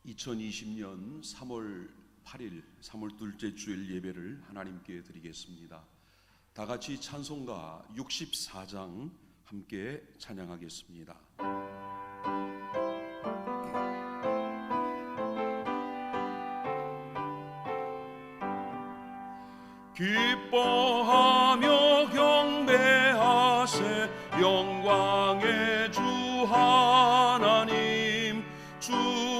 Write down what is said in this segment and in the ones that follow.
2020년 3월 8일 3월 둘째 주일 예배를 하나님께 드리겠습니다. 다 같이 찬송가 64장 함께 찬양하겠습니다. 기뻐하며 경배하세 영광의 주 하나님, 주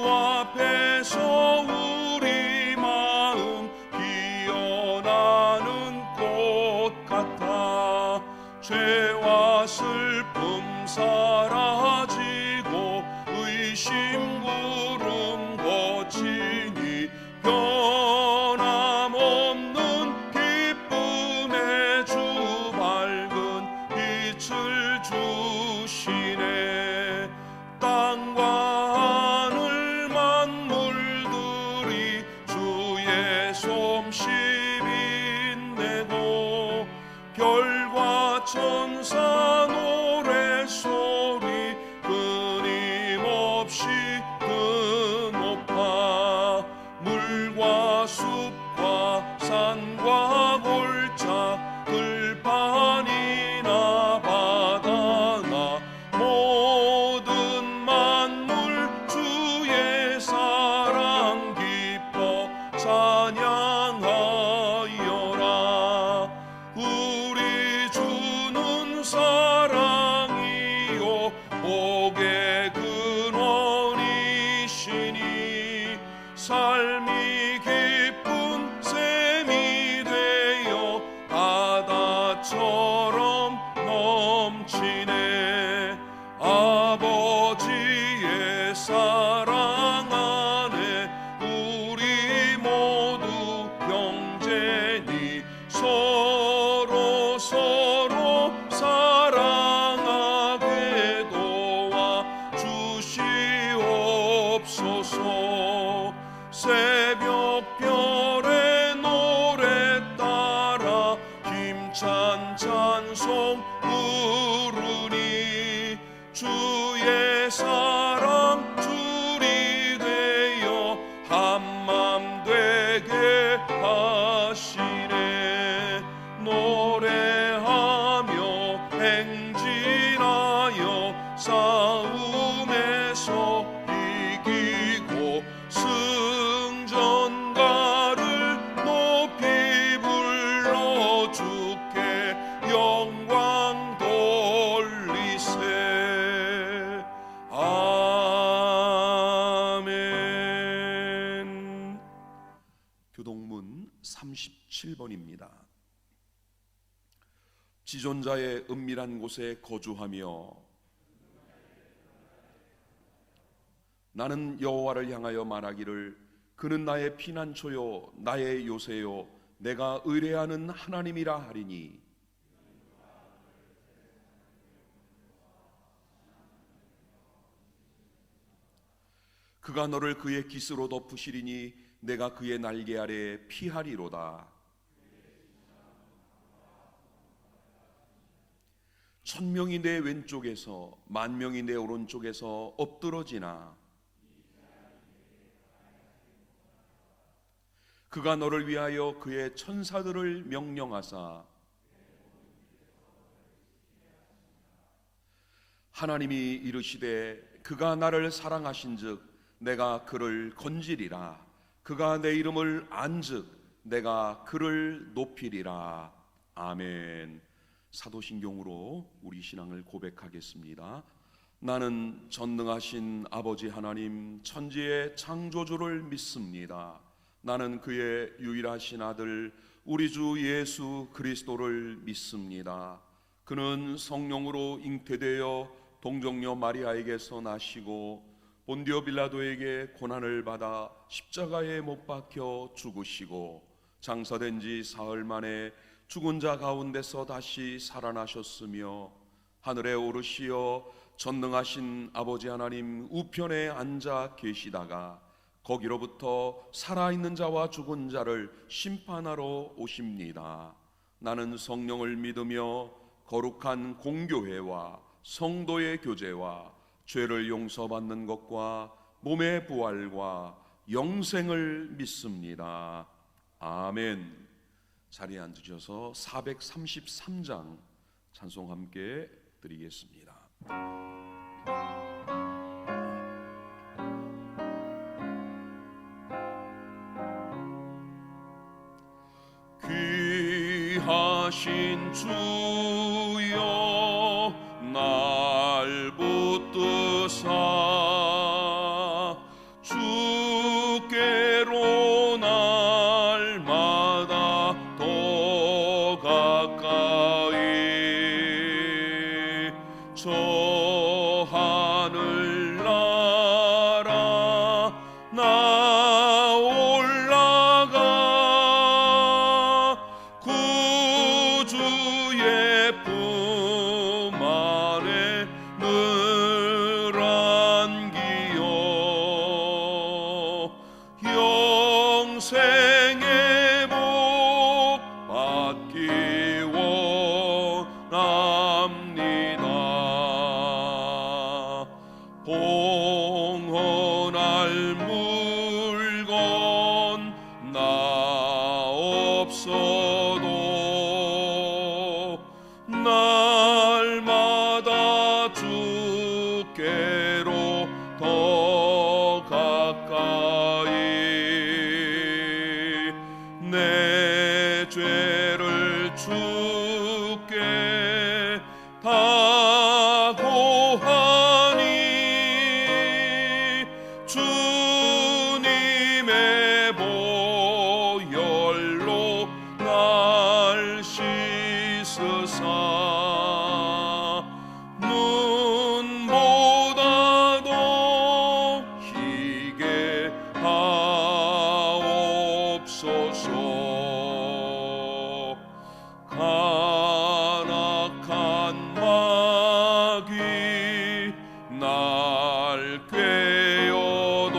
앞에서 우리 마음 피어나는 꽃 같아. 죄와 슬픔 사라지고 의심 구름 거치니 변함없는 기쁨의 주 밝은 빛을 주시네. 땅과 하늘 만물들이 주의 솜씨 빛내고 별과 천사 노래소리 끊임없이 드높아. 물과 숲과 산과 골짜 들판이나 바다나 모든 만물 주의 사랑 기뻐 찬양하여라. 우리 주는 사랑이요 복의 근원이시니 삶이 기쁜 샘이 되어 바다처럼 넘치네. 아버지의 사랑 안에 우리 모두 형제니 서로 사랑하게 도와 주시옵소서. 새벽별의 노래 따라 힘찬 찬송 부르니 주의 사랑 줄이 되어 한맘 되게 하시네. 노래하며 행진하여 싸움에서 이기고 승전가를 높이 불러 주께 영광 돌리세. 아멘. 교동문 37번입니다. 지존자의 은밀한 곳에 거주하며 나는 여호와를 향하여 말하기를 그는 나의 피난처요 나의 요새요 내가 의뢰하는 하나님이라 하리니. 그가 너를 그의 깃으로 덮으시리니 내가 그의 날개 아래 피하리로다. 천명이 내 왼쪽에서 만명이 내 오른쪽에서 엎드러지나 그가 너를 위하여 그의 천사들을 명령하사 하나님이 이르시되 그가 나를 사랑하신즉 내가 그를 건지리라. 그가 내 이름을 안즉 내가 그를 높이리라. 아멘. 사도신경으로 우리 신앙을 고백하겠습니다. 나는 전능하신 아버지 하나님 천지의 창조주를 믿습니다. 나는 그의 유일하신 아들 우리 주 예수 그리스도를 믿습니다. 그는 성령으로 잉태되어 동정녀 마리아에게서 나시고 본디오 빌라도에게 고난을 받아 십자가에 못 박혀 죽으시고 장사된 지 사흘 만에 죽은 자 가운데서 다시 살아나셨으며 하늘에 오르시어 전능하신 아버지 하나님 우편에 앉아 계시다가 거기로부터 살아있는 자와 죽은 자를 심판하러 오십니다. 나는 성령을 믿으며 거룩한 공교회와 성도의 교제와 죄를 용서받는 것과 몸의 부활과 영생을 믿습니다. 아멘. 자리에 앉으셔서 433장 찬송 함께 드리겠습니다. 귀하신 주여 날 붙드사 주께로 날마다 더 가까이 저 하늘나라 나 올라가 구주의 품 아래 늘 안기어 영생의 복 받기 원합니다. 봉헌할 물건 나 없어도 날마다 주께로 더 가까이 내 죄를 주께 다 고하니 주님의 보혈로 날 씻으사 눈보다도 희게 하옵소서. 간악한 마귀 날 꾀어도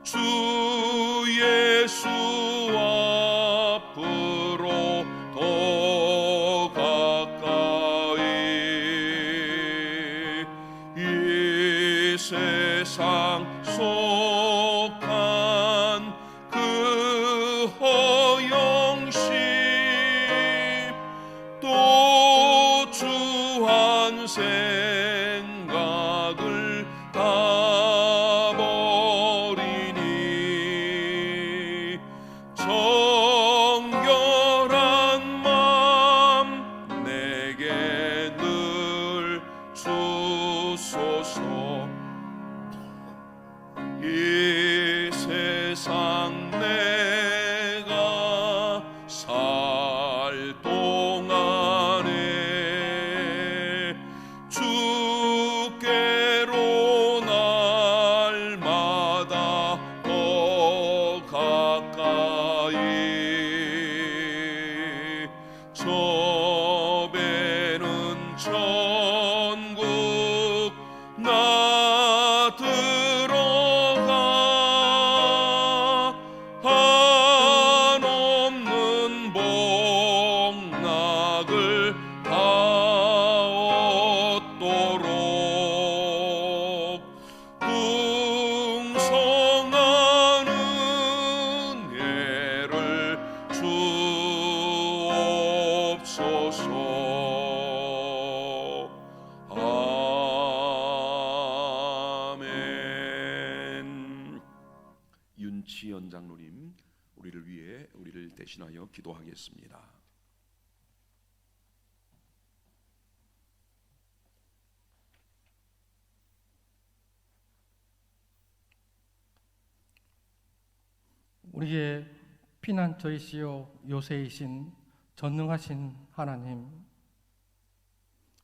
주 예수 앞으로 더 가까이 이 세상 속한 그 허영심 또 주한 생각을 다 버리니 정결한 맘 내게 늘 주소서. 이 세상 내가 살 동안에 주께로 날마다 더 가까이 저 배는 천국 나 들어가 한없는 복락을 다 얻도록 풍성한 은혜를 주옵소서. 아멘. 윤치연 장로님, 우리를 위해 우리를 대신하여 기도하겠습니다. 우리의 피난처이시요 요새이신 전능하신 하나님,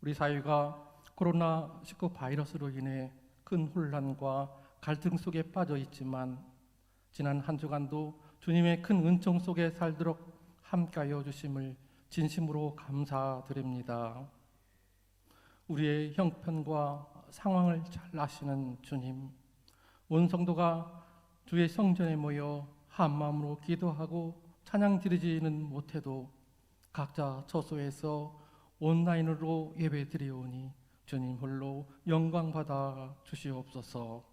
우리 사회가 코로나19 바이러스로 인해 큰 혼란과 갈등 속에 빠져 있지만 지난 한 주간도 주님의 큰 은총 속에 살도록 함께하여 주심을 진심으로 감사드립니다. 우리의 형편과 상황을 잘 아시는 주님, 온 성도가 주의 성전에 모여 한 마음으로 기도하고 찬양 드리지는 못해도 각자 처소에서 온라인으로 예배 드리오니 주님 홀로 영광 받아 주시옵소서.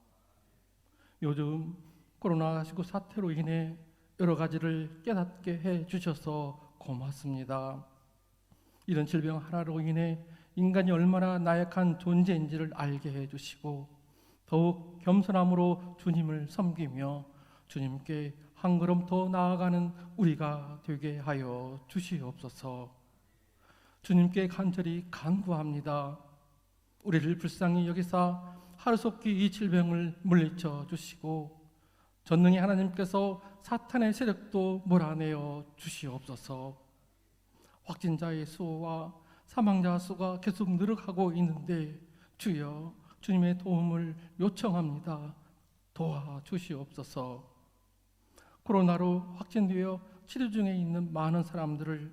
요즘 코로나19 사태로 인해 여러 가지를 깨닫게 해 주셔서 고맙습니다. 이런 질병 하나로 인해 인간이 얼마나 나약한 존재인지를 알게 해 주시고 더욱 겸손함으로 주님을 섬기며 주님께 한 걸음 더 나아가는 우리가 되게 하여 주시옵소서. 주님께 간절히 간구합니다. 우리를 불쌍히 여기사 하루속히 이 질병을 물리쳐 주시고 전능의 하나님께서 사탄의 세력도 몰아내어 주시옵소서. 확진자의 수와 사망자 수가 계속 늘어가고 있는데 주여 주님의 도움을 요청합니다. 도와주시옵소서. 코로나로 확진되어 치료 중에 있는 많은 사람들을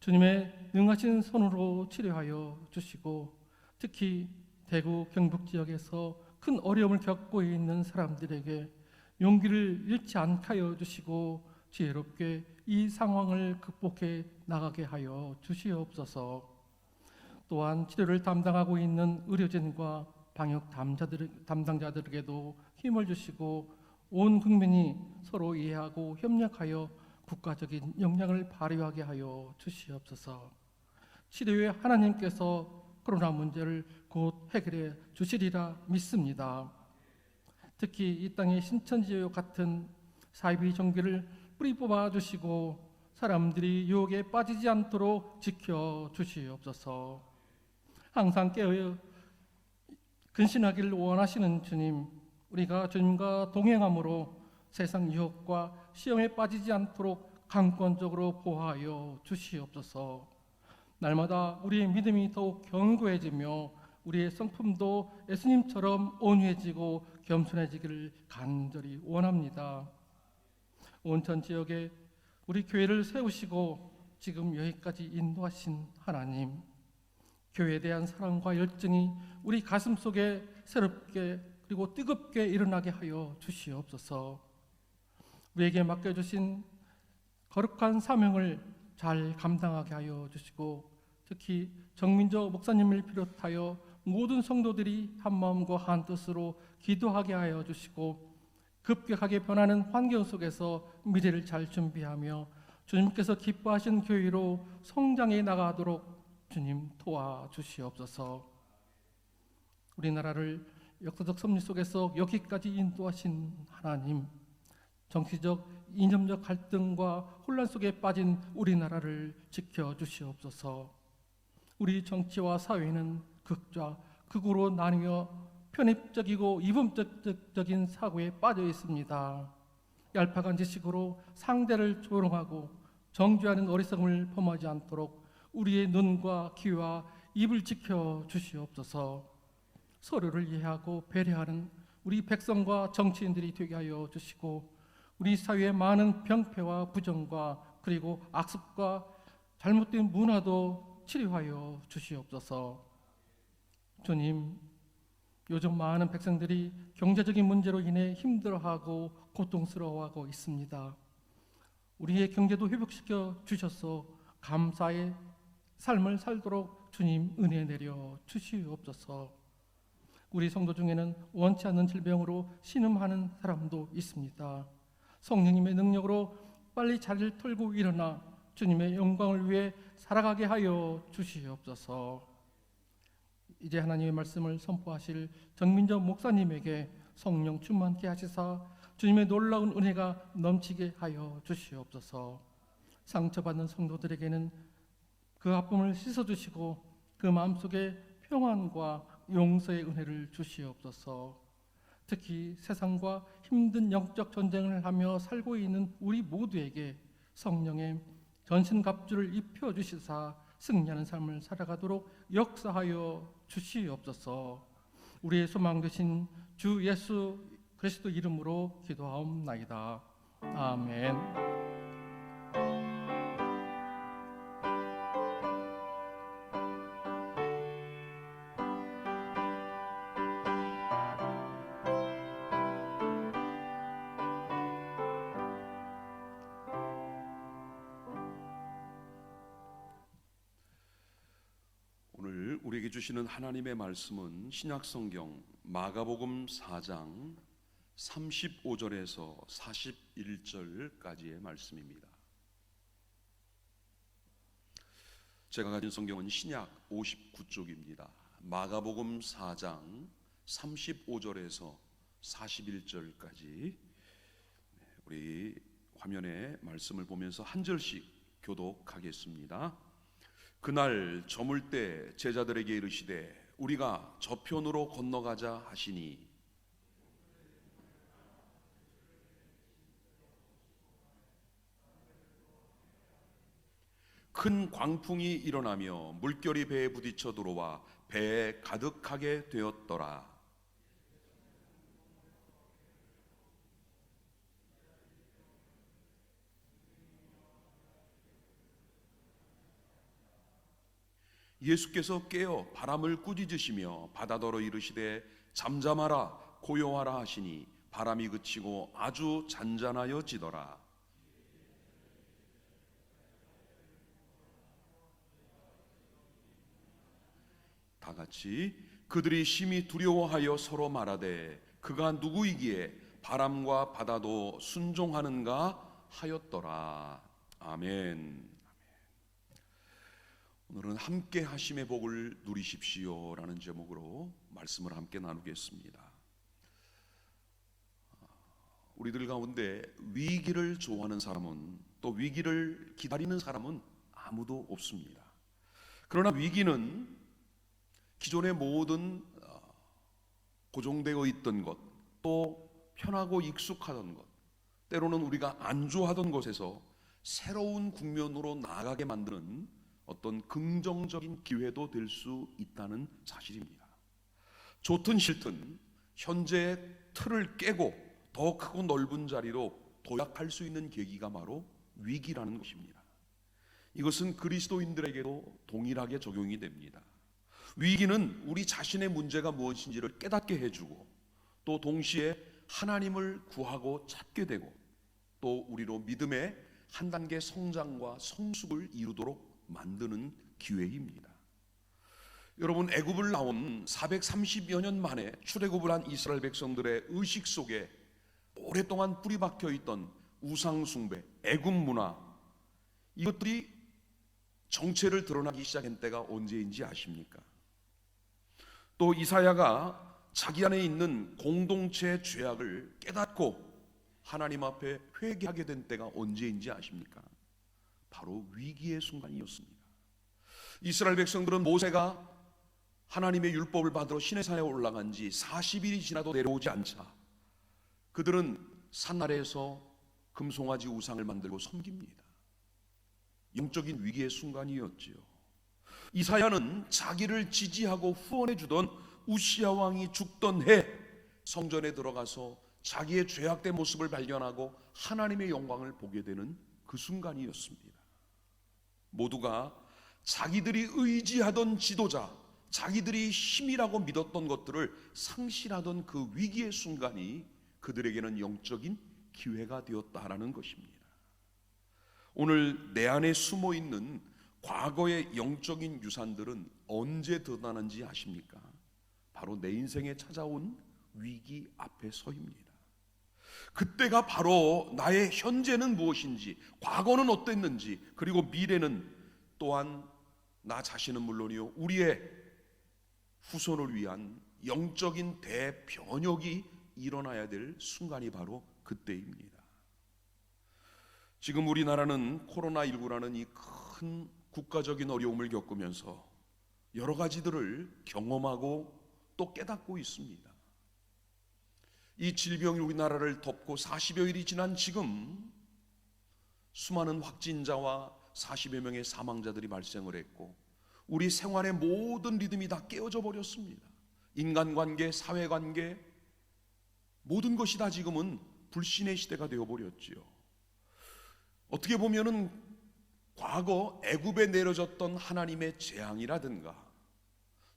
주님의 능하신 손으로 치료하여 주시고 특히 대구 경북 지역에서 큰 어려움을 겪고 있는 사람들에게 용기를 잃지 않게 하여 주시고 지혜롭게 이 상황을 극복해 나가게 하여 주시옵소서. 또한 치료를 담당하고 있는 의료진과 방역 담당자들에게도 힘을 주시고 온 국민이 서로 이해하고 협력하여 국가적인 역량을 발휘하게 하여 주시옵소서. 치료의 하나님께서 코로나 문제를 곧 해결해 주시리라 믿습니다. 특히 이 땅의 신천지와 같은 사이비 종교를 뿌리 뽑아 주시고 사람들이 유혹에 빠지지 않도록 지켜 주시옵소서. 항상 깨어 근신하기를 원하시는 주님, 우리가 주님과 동행함으로 세상 유혹과 시험에 빠지지 않도록 강권적으로 보호하여 주시옵소서. 날마다 우리의 믿음이 더욱 견고해지며 우리의 성품도 예수님처럼 온유해지고 겸손해지기를 간절히 원합니다. 온천 지역에 우리 교회를 세우시고 지금 여기까지 인도하신 하나님, 교회에 대한 사랑과 열정이 우리 가슴 속에 새롭게 그리고 뜨겁게 일어나게 하여 주시옵소서. 우리에게 맡겨주신 거룩한 사명을 잘 감당하게 하여 주시고 특히 정민조 목사님을 비롯하여 모든 성도들이 한 마음과 한 뜻으로 기도하게 하여 주시고 급격하게 변하는 환경 속에서 미래를 잘 준비하며 주님께서 기뻐하신 교회로 성장해 나가도록 주님 도와주시옵소서. 우리나라를 역사적 섭리 속에서 여기까지 인도하신 하나님, 정치적 이념적 갈등과 혼란 속에 빠진 우리나라를 지켜주시옵소서. 우리 정치와 사회는 극좌 극으로 나뉘어 편입적이고 이분법적인 사고에 빠져 있습니다. 얄팍한 지식으로 상대를 조롱하고 정죄하는 어리석음을 범하지 않도록 우리의 눈과 귀와 입을 지켜 주시옵소서. 서로를 이해하고 배려하는 우리 백성과 정치인들이 되게 하여 주시고 우리 사회의 많은 병폐와 부정과 그리고 악습과 잘못된 문화도 치료하여 주시옵소서. 주님, 요즘 많은 백성들이 경제적인 문제로 인해 힘들어하고 고통스러워하고 있습니다. 우리의 경제도 회복시켜 주셔서 감사의 삶을 살도록 주님 은혜 내려 주시옵소서. 우리 성도 중에는 원치 않는 질병으로 신음하는 사람도 있습니다. 성령님의 능력으로 빨리 자리를 털고 일어나 주님의 영광을 위해 살아가게 하여 주시옵소서. 이제 하나님의 말씀을 선포하실 정민정 목사님에게 성령 충만케 하시사 주님의 놀라운 은혜가 넘치게 하여 주시옵소서. 상처받는 성도들에게는 그 아픔을 씻어주시고 그 마음속에 평안과 용서의 은혜를 주시옵소서. 특히 세상과 힘든 영적 전쟁을 하며 살고 있는 우리 모두에게 성령의 전신갑주를 입혀주시사 승리하는 삶을 살아가도록 역사하여 주시옵소서. 우리의 소망 되신 주 예수 그리스도 이름으로 기도하옵나이다. 아멘. 오늘 우리에게 주시는 하나님의 말씀은 신약성경 마가복음 4장 35절에서 41절까지의 말씀입니다. 제가 가진 성경은 신약 59쪽입니다. 마가복음 4장 35절에서 41절까지 우리 화면에 말씀을 보면서 한 절씩 교독하겠습니다. 그날 저물 때 제자들에게 이르시되 우리가 저편으로 건너가자 하시니 큰 광풍이 일어나며 물결이 배에 부딪혀 들어와 배에 가득하게 되었더라. 예수께서 깨어 바람을 꾸짖으시며 바다더러 이르시되 잠잠하라 고요하라 하시니 바람이 그치고 아주 잔잔하여지더라. 다 같이 그들이 심히 두려워하여 서로 말하되 그가 누구이기에 바람과 바다도 순종하는가 하였더라. 아멘. 오늘은 함께 하심의 복을 누리십시오 라는 제목으로 말씀을 함께 나누겠습니다. 우리들 가운데 위기를 좋아하는 사람은, 또 위기를 기다리는 사람은 아무도 없습니다. 그러나 위기는 기존의 모든 고정되어 있던 것, 또 편하고 익숙하던 것, 때로는 우리가 안주하던 것에서 새로운 국면으로 나아가게 만드는 어떤 긍정적인 기회도 될 수 있다는 사실입니다. 좋든 싫든 현재의 틀을 깨고 더 크고 넓은 자리로 도약할 수 있는 계기가 바로 위기라는 것입니다. 이것은 그리스도인들에게도 동일하게 적용이 됩니다. 위기는 우리 자신의 문제가 무엇인지를 깨닫게 해주고, 또 동시에 하나님을 구하고 찾게 되고, 또 우리로 믿음의 한 단계 성장과 성숙을 이루도록 만드는 기회입니다. 여러분, 애굽을 나온 430여 년 만에 출애굽을 한 이스라엘 백성들의 의식 속에 오랫동안 뿌리 박혀 있던 우상 숭배, 애굽 문화, 이것들이 정체를 드러나기 시작한 때가 언제인지 아십니까? 또 이사야가 자기 안에 있는 공동체의 죄악을 깨닫고 하나님 앞에 회개하게 된 때가 언제인지 아십니까? 바로 위기의 순간이었습니다. 이스라엘 백성들은 모세가 하나님의 율법을 받으러 시내산에 올라간 지 40일이 지나도 내려오지 않자 그들은 산 아래에서 금송아지 우상을 만들고 섬깁니다. 영적인 위기의 순간이었지요. 이사야는 자기를 지지하고 후원해 주던 우시야 왕이 죽던 해 성전에 들어가서 자기의 죄악된 모습을 발견하고 하나님의 영광을 보게 되는 그 순간이었습니다. 모두가 자기들이 의지하던 지도자, 자기들이 힘이라고 믿었던 것들을 상실하던 그 위기의 순간이 그들에게는 영적인 기회가 되었다라는 것입니다. 오늘 내 안에 숨어 있는 과거의 영적인 유산들은 언제 드러나는지 아십니까? 바로 내 인생에 찾아온 위기 앞에 서입니다. 그때가 바로 나의 현재는 무엇인지, 과거는 어땠는지, 그리고 미래는 또한 나 자신은 물론이요 우리의 후손을 위한 영적인 대변혁이 일어나야 될 순간이 바로 그때입니다. 지금 우리나라는 코로나19라는 이 큰 국가적인 어려움을 겪으면서 여러 가지들을 경험하고 또 깨닫고 있습니다. 이 질병이 우리나라를 덮고 40여일이 지난 지금 수많은 확진자와 40여 명의 사망자들이 발생을 했고, 우리 생활의 모든 리듬이 다 깨어져 버렸습니다. 인간관계, 사회관계, 모든 것이 다 지금은 불신의 시대가 되어버렸지요. 어떻게 보면은 과거 애굽에 내려졌던 하나님의 재앙이라든가,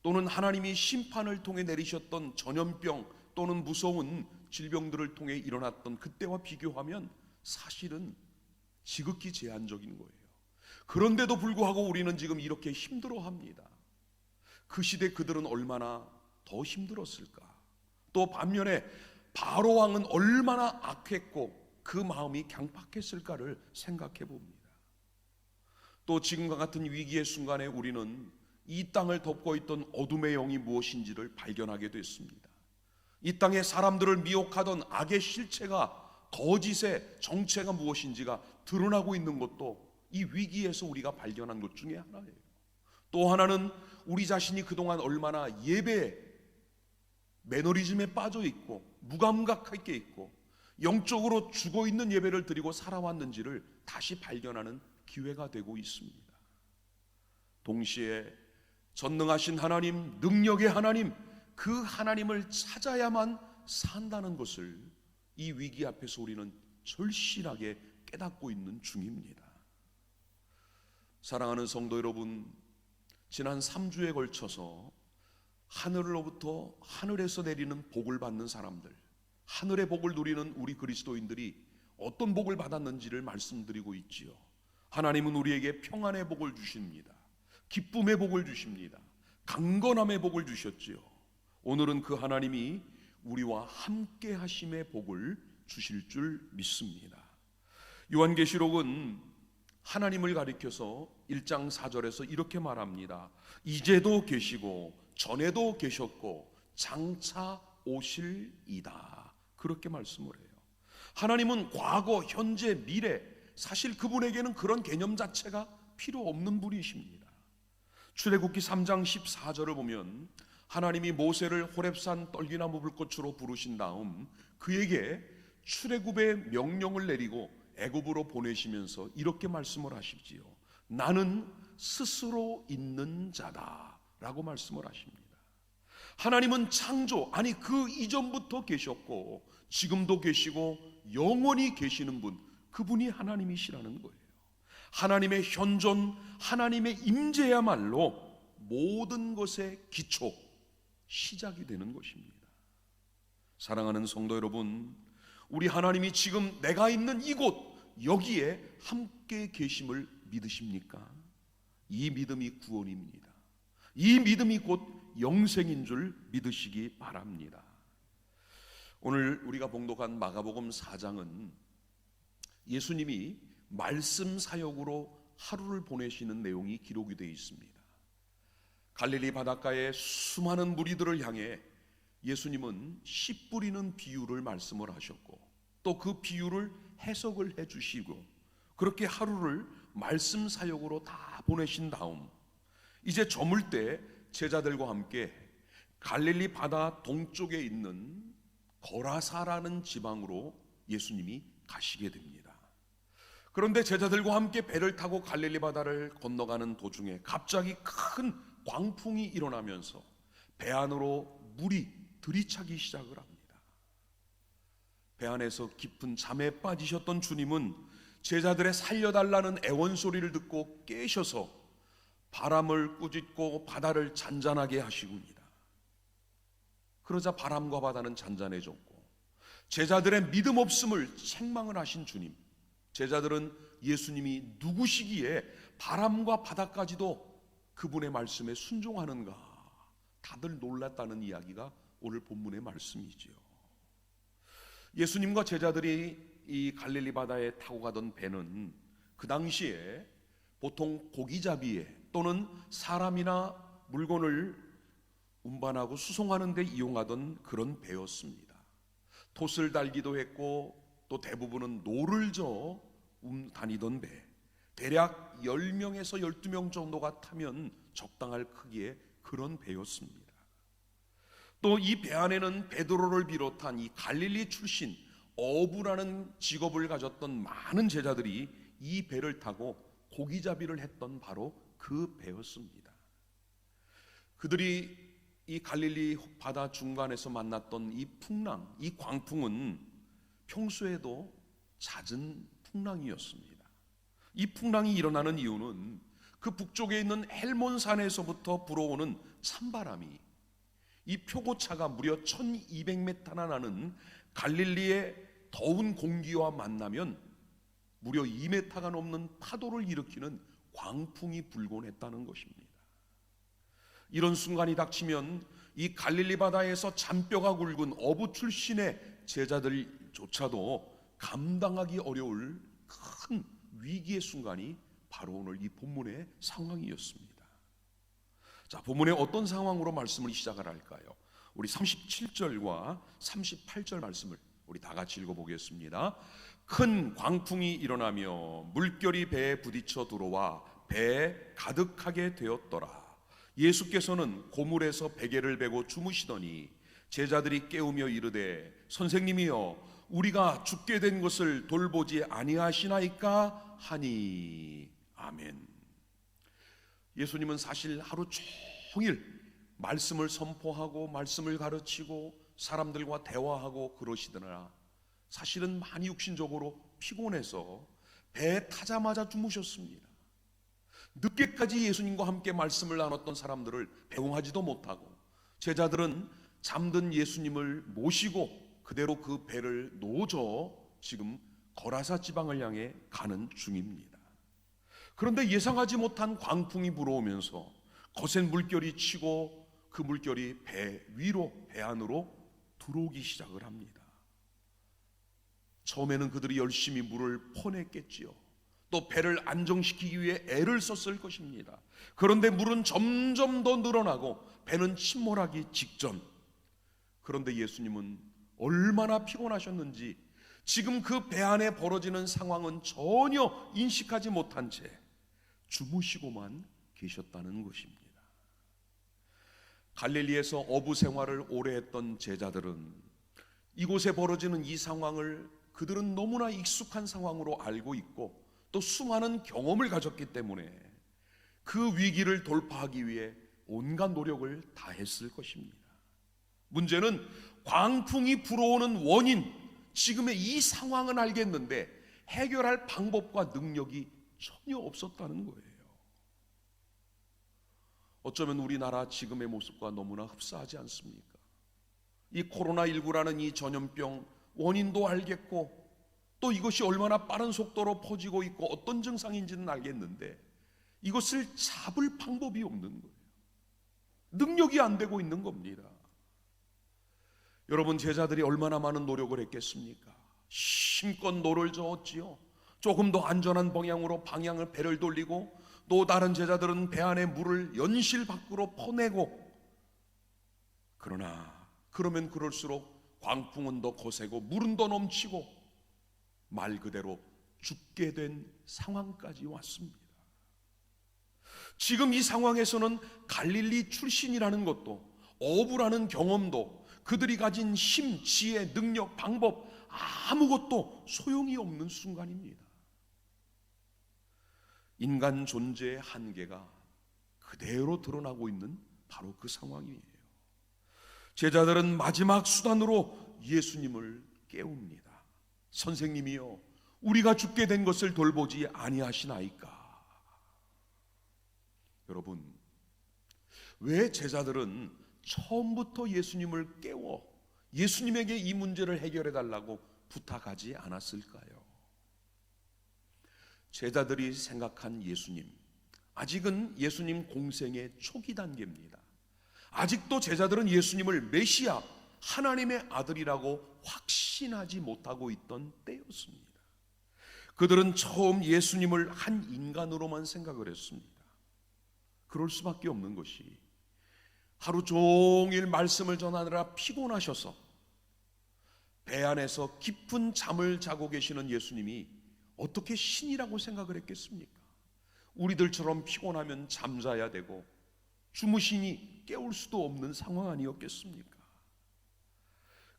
또는 하나님이 심판을 통해 내리셨던 전염병 또는 무서운 질병들을 통해 일어났던 그때와 비교하면 사실은 지극히 제한적인 거예요. 그런데도 불구하고 우리는 지금 이렇게 힘들어합니다. 그 시대 그들은 얼마나 더 힘들었을까? 또 반면에 바로 왕은 얼마나 악했고 그 마음이 강팍했을까를 생각해 봅니다. 또 지금과 같은 위기의 순간에 우리는 이 땅을 덮고 있던 어둠의 영이 무엇인지를 발견하게 됐습니다. 이 땅에 사람들을 미혹하던 악의 실체가, 거짓의 정체가 무엇인지가 드러나고 있는 것도 이 위기에서 우리가 발견한 것 중에 하나예요. 또 하나는 우리 자신이 그동안 얼마나 예배 매너리즘에 빠져 있고 무감각하게 있고 영적으로 죽어 있는 예배를 드리고 살아왔는지를 다시 발견하는 기회가 되고 있습니다. 동시에 전능하신 하나님, 능력의 하나님, 그 하나님을 찾아야만 산다는 것을 이 위기 앞에서 우리는 절실하게 깨닫고 있는 중입니다. 사랑하는 성도 여러분, 지난 3주에 걸쳐서 하늘로부터, 하늘에서 내리는 복을 받는 사람들, 하늘의 복을 누리는 우리 그리스도인들이 어떤 복을 받았는지를 말씀드리고 있지요. 하나님은 우리에게 평안의 복을 주십니다. 기쁨의 복을 주십니다. 강건함의 복을 주셨지요. 오늘은 그 하나님이 우리와 함께 하심의 복을 주실 줄 믿습니다. 요한계시록은 하나님을 가리켜서 1장 4절에서 이렇게 말합니다. 이제도 계시고 전에도 계셨고 장차 오실이다. 그렇게 말씀을 해요. 하나님은 과거, 현재, 미래, 사실 그분에게는 그런 개념 자체가 필요 없는 분이십니다. 출애굽기 3장 14절을 보면 하나님이 모세를 호렙산 떨기나무 불꽃으로 부르신 다음 그에게 출애굽의 명령을 내리고 애굽으로 보내시면서 이렇게 말씀을 하시지요. 나는 스스로 있는 자다 라고 말씀을 하십니다. 하나님은 창조, 아니 그 이전부터 계셨고 지금도 계시고 영원히 계시는 분, 그분이 하나님이시라는 거예요. 하나님의 현존, 하나님의 임재야말로 모든 것의 기초, 시작이 되는 것입니다. 사랑하는 성도 여러분, 우리 하나님이 지금 내가 있는 이곳, 여기에 함께 계심을 믿으십니까? 이 믿음이 구원입니다. 이 믿음이 곧 영생인 줄 믿으시기 바랍니다. 오늘 우리가 봉독한 마가복음 4장은 예수님이 말씀 사역으로 하루를 보내시는 내용이 기록이 되어 있습니다. 갈릴리 바닷가에 수많은 무리들을 향해 예수님은 씨 뿌리는 비유를 말씀을 하셨고 또 그 비유를 해석을 해 주시고 그렇게 하루를 말씀 사역으로 다 보내신 다음 이제 저물 때 제자들과 함께 갈릴리 바다 동쪽에 있는 거라사라는 지방으로 예수님이 가시게 됩니다. 그런데 제자들과 함께 배를 타고 갈릴리 바다를 건너가는 도중에 갑자기 큰 광풍이 일어나면서 배 안으로 물이 들이차기 시작을 합니다. 배 안에서 깊은 잠에 빠지셨던 주님은 제자들의 살려달라는 애원 소리를 듣고 깨셔서 바람을 꾸짖고 바다를 잔잔하게 하시군니다. 그러자 바람과 바다는 잔잔해졌고 제자들의 믿음 없음을 책망을 하신 주님, 제자들은 예수님이 누구시기에 바람과 바다까지도 그분의 말씀에 순종하는가 다들 놀랐다는 이야기가 오늘 본문의 말씀이지요. 예수님과 제자들이 이 갈릴리 바다에 타고 가던 배는 그 당시에 보통 고기잡이에 또는 사람이나 물건을 운반하고 수송하는 데 이용하던 그런 배였습니다. 돛을 달기도 했고 또 대부분은 노를 저어 다니던 배, 대략 10명에서 12명 정도가 타면 적당할 크기의 그런 배였습니다. 또 이 배 안에는 베드로를 비롯한 이 갈릴리 출신 어부라는 직업을 가졌던 많은 제자들이 이 배를 타고 고기잡이를 했던 바로 그 배였습니다. 그들이 이 갈릴리 바다 중간에서 만났던 이 풍랑, 이 광풍은 평소에도 잦은 풍랑이었습니다. 이 풍랑이 일어나는 이유는 그 북쪽에 있는 헬몬산에서부터 불어오는 찬바람이 이 표고차가 무려 1200m나 나는 갈릴리의 더운 공기와 만나면 무려 2m가 넘는 파도를 일으키는 광풍이 불곤 했다는 것입니다. 이런 순간이 닥치면 이 갈릴리 바다에서 잔뼈가 굵은 어부 출신의 제자들조차도 감당하기 어려울 큰 위기의 순간이 바로 오늘 이 본문의 상황이었습니다. 자, 본문의 어떤 상황으로 말씀을 시작을 할까요? 우리 37절과 38절 말씀을 우리 다 같이 읽어보겠습니다. 큰 광풍이 일어나며 물결이 배에 부딪혀 들어와 배에 가득하게 되었더라. 예수께서는 고물에서 베개를 베고 주무시더니 제자들이 깨우며 이르되 선생님이여 우리가 죽게 된 것을 돌보지 아니하시나이까 하니. 아멘. 예수님은 사실 하루 종일 말씀을 선포하고 말씀을 가르치고 사람들과 대화하고 그러시더라 사실은 많이 육신적으로 피곤해서 배에 타자마자 주무셨습니다. 늦게까지 예수님과 함께 말씀을 나눴던 사람들을 배웅하지도 못하고 제자들은 잠든 예수님을 모시고 그대로 그 배를 노져 지금 거라사 지방을 향해 가는 중입니다. 그런데 예상하지 못한 광풍이 불어오면서 거센 물결이 치고 그 물결이 배 위로 배 안으로 들어오기 시작을 합니다. 처음에는 그들이 열심히 물을 퍼냈겠지요. 또 배를 안정시키기 위해 애를 썼을 것입니다. 그런데 물은 점점 더 늘어나고 배는 침몰하기 직전. 그런데 예수님은 얼마나 피곤하셨는지 지금 그 배 안에 벌어지는 상황은 전혀 인식하지 못한 채 주무시고만 계셨다는 것입니다. 갈릴리에서 어부 생활을 오래 했던 제자들은 이곳에 벌어지는 이 상황을 그들은 너무나 익숙한 상황으로 알고 있고 또 수많은 경험을 가졌기 때문에 그 위기를 돌파하기 위해 온갖 노력을 다했을 것입니다. 문제는 광풍이 불어오는 원인, 지금의 이 상황은 알겠는데 해결할 방법과 능력이 전혀 없었다는 거예요. 어쩌면 우리나라 지금의 모습과 너무나 흡사하지 않습니까? 이 코로나19라는 이 전염병 원인도 알겠고 또 이것이 얼마나 빠른 속도로 퍼지고 있고 어떤 증상인지는 알겠는데 이것을 잡을 방법이 없는 거예요. 능력이 안 되고 있는 겁니다. 여러분, 제자들이 얼마나 많은 노력을 했겠습니까? 힘껏 노를 저었지요. 조금 더 안전한 방향으로 배를 돌리고 또 다른 제자들은 배 안에 물을 연실 밖으로 퍼내고, 그러면 그럴수록 광풍은 더 거세고 물은 더 넘치고 말 그대로 죽게 된 상황까지 왔습니다. 지금 이 상황에서는 갈릴리 출신이라는 것도 어부라는 경험도 그들이 가진 힘, 지혜, 능력, 방법 아무것도 소용이 없는 순간입니다. 인간 존재의 한계가 그대로 드러나고 있는 바로 그 상황이에요. 제자들은 마지막 수단으로 예수님을 깨웁니다. 선생님이여, 우리가 죽게 된 것을 돌보지 아니하시나이까? 여러분, 왜 제자들은 처음부터 예수님을 깨워 예수님에게 이 문제를 해결해 달라고 부탁하지 않았을까요? 제자들이 생각한 예수님, 아직은 예수님 공생의 초기 단계입니다. 아직도 제자들은 예수님을 메시아, 하나님의 아들이라고 확신하지 못하고 있던 때였습니다. 그들은 처음 예수님을 한 인간으로만 생각을 했습니다. 그럴 수밖에 없는 것이 하루 종일 말씀을 전하느라 피곤하셔서 배 안에서 깊은 잠을 자고 계시는 예수님이 어떻게 신이라고 생각을 했겠습니까? 우리들처럼 피곤하면 잠자야 되고 주무시니 깨울 수도 없는 상황 아니었겠습니까?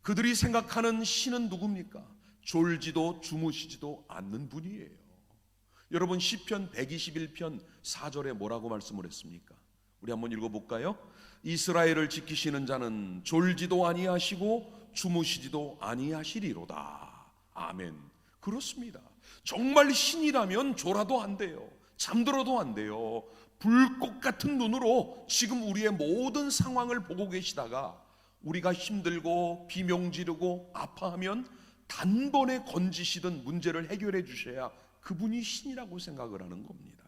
그들이 생각하는 신은 누굽니까? 졸지도 주무시지도 않는 분이에요. 여러분, 시편 121편 4절에 뭐라고 말씀을 했습니까? 우리 한번 읽어볼까요? 이스라엘을 지키시는 자는 졸지도 아니하시고 주무시지도 아니하시리로다. 아멘. 그렇습니다. 정말 신이라면 졸아도 안 돼요. 잠들어도 안 돼요. 불꽃 같은 눈으로 지금 우리의 모든 상황을 보고 계시다가 우리가 힘들고 비명 지르고 아파하면 단번에 건지시든 문제를 해결해 주셔야 그분이 신이라고 생각을 하는 겁니다.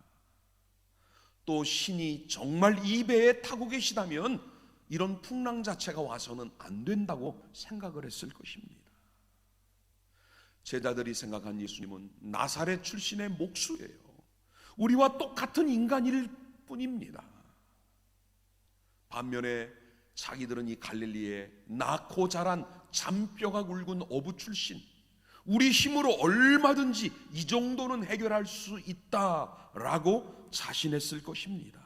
또 신이 정말 이 배에 타고 계시다면 이런 풍랑 자체가 와서는 안 된다고 생각을 했을 것입니다. 제자들이 생각한 예수님은 나사렛 출신의 목수예요. 우리와 똑같은 인간일 뿐입니다. 반면에 자기들은 이 갈릴리에 낳고 자란 잔뼈가 굵은 어부 출신, 우리 힘으로 얼마든지 이 정도는 해결할 수 있다라고 자신했을 것입니다.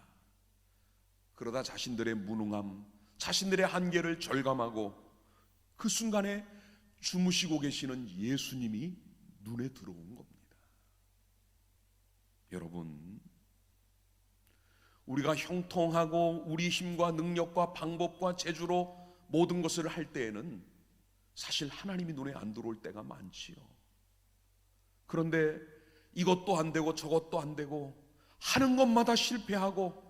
그러다 자신들의 무능함, 자신들의 한계를 절감하고 그 순간에 주무시고 계시는 예수님이 눈에 들어온 겁니다. 여러분, 우리가 형통하고 우리 힘과 능력과 방법과 재주로 모든 것을 할 때에는 사실 하나님이 눈에 안 들어올 때가 많지요. 그런데 이것도 안 되고 저것도 안 되고 하는 것마다 실패하고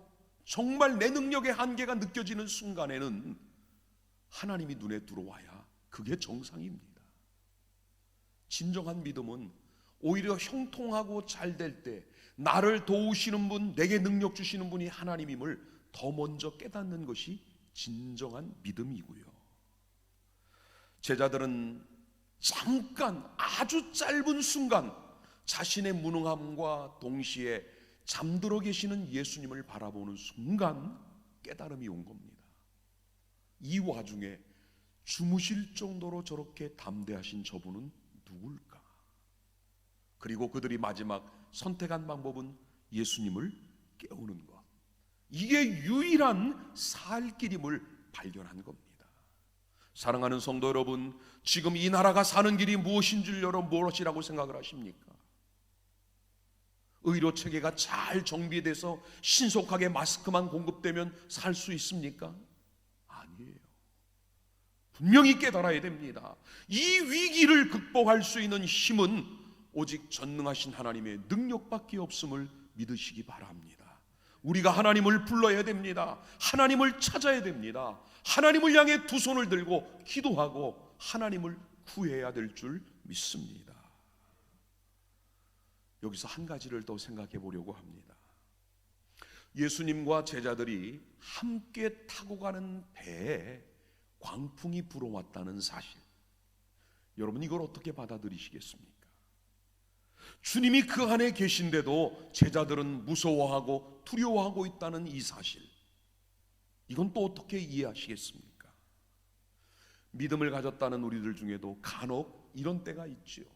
정말 내 능력의 한계가 느껴지는 순간에는 하나님이 눈에 들어와야 그게 정상입니다. 진정한 믿음은 오히려 형통하고 잘 될 때 나를 도우시는 분, 내게 능력 주시는 분이 하나님임을 더 먼저 깨닫는 것이 진정한 믿음이고요. 제자들은 잠깐, 아주 짧은 순간 자신의 무능함과 동시에 잠들어 계시는 예수님을 바라보는 순간 깨달음이 온 겁니다. 이 와중에 주무실 정도로 저렇게 담대하신 저분은 누굴까? 그리고 그들이 마지막 선택한 방법은 예수님을 깨우는 것. 이게 유일한 살 길임을 발견한 겁니다. 사랑하는 성도 여러분, 지금 이 나라가 사는 길이 무엇인 줄 여러분 무엇이라고 생각을 하십니까? 의료 체계가 잘 정비돼서 신속하게 마스크만 공급되면 살 수 있습니까? 아니에요. 분명히 깨달아야 됩니다. 이 위기를 극복할 수 있는 힘은 오직 전능하신 하나님의 능력밖에 없음을 믿으시기 바랍니다. 우리가 하나님을 불러야 됩니다. 하나님을 찾아야 됩니다. 하나님을 향해 두 손을 들고 기도하고 하나님을 구해야 될 줄 믿습니다. 여기서 한 가지를 더 생각해 보려고 합니다. 예수님과 제자들이 함께 타고 가는 배에 광풍이 불어왔다는 사실, 여러분 이걸 어떻게 받아들이시겠습니까? 주님이 그 안에 계신데도 제자들은 무서워하고 두려워하고 있다는 이 사실, 이건 또 어떻게 이해하시겠습니까? 믿음을 가졌다는 우리들 중에도 간혹 이런 때가 있지요.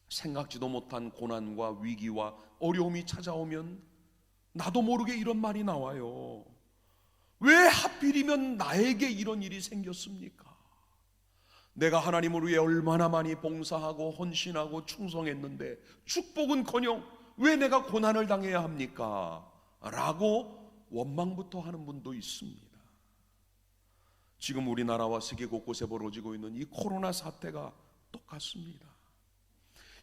생각지도 못한 고난과 위기와 어려움이 찾아오면 나도 모르게 이런 말이 나와요. 왜 하필이면 나에게 이런 일이 생겼습니까? 내가 하나님을 위해 얼마나 많이 봉사하고 헌신하고 충성했는데 축복은커녕 왜 내가 고난을 당해야 합니까? 라고 원망부터 하는 분도 있습니다. 지금 우리나라와 세계 곳곳에 벌어지고 있는 이 코로나 사태가 똑같습니다.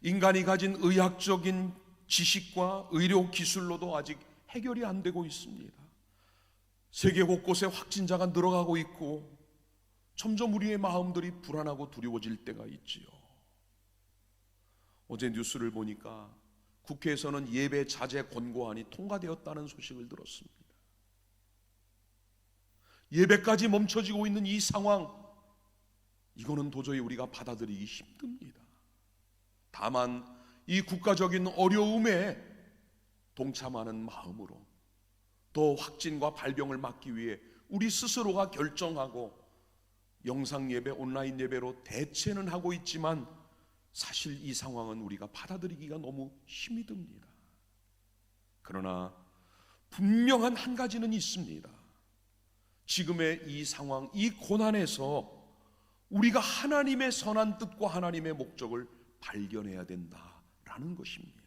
인간이 가진 의학적인 지식과 의료 기술로도 아직 해결이 안 되고 있습니다. 세계 곳곳에 확진자가 늘어가고 있고 점점 우리의 마음들이 불안하고 두려워질 때가 있지요. 어제 뉴스를 보니까 국회에서는 예배 자제 권고안이 통과되었다는 소식을 들었습니다. 예배까지 멈춰지고 있는 이 상황, 이거는 도저히 우리가 받아들이기 힘듭니다. 다만 이 국가적인 어려움에 동참하는 마음으로 또 확진과 발병을 막기 위해 우리 스스로가 결정하고 영상 예배, 온라인 예배로 대체는 하고 있지만 사실 이 상황은 우리가 받아들이기가 너무 힘이 듭니다. 그러나 분명한 한 가지는 있습니다. 지금의 이 상황, 이 고난에서 우리가 하나님의 선한 뜻과 하나님의 목적을 발견해야 된다라는 것입니다.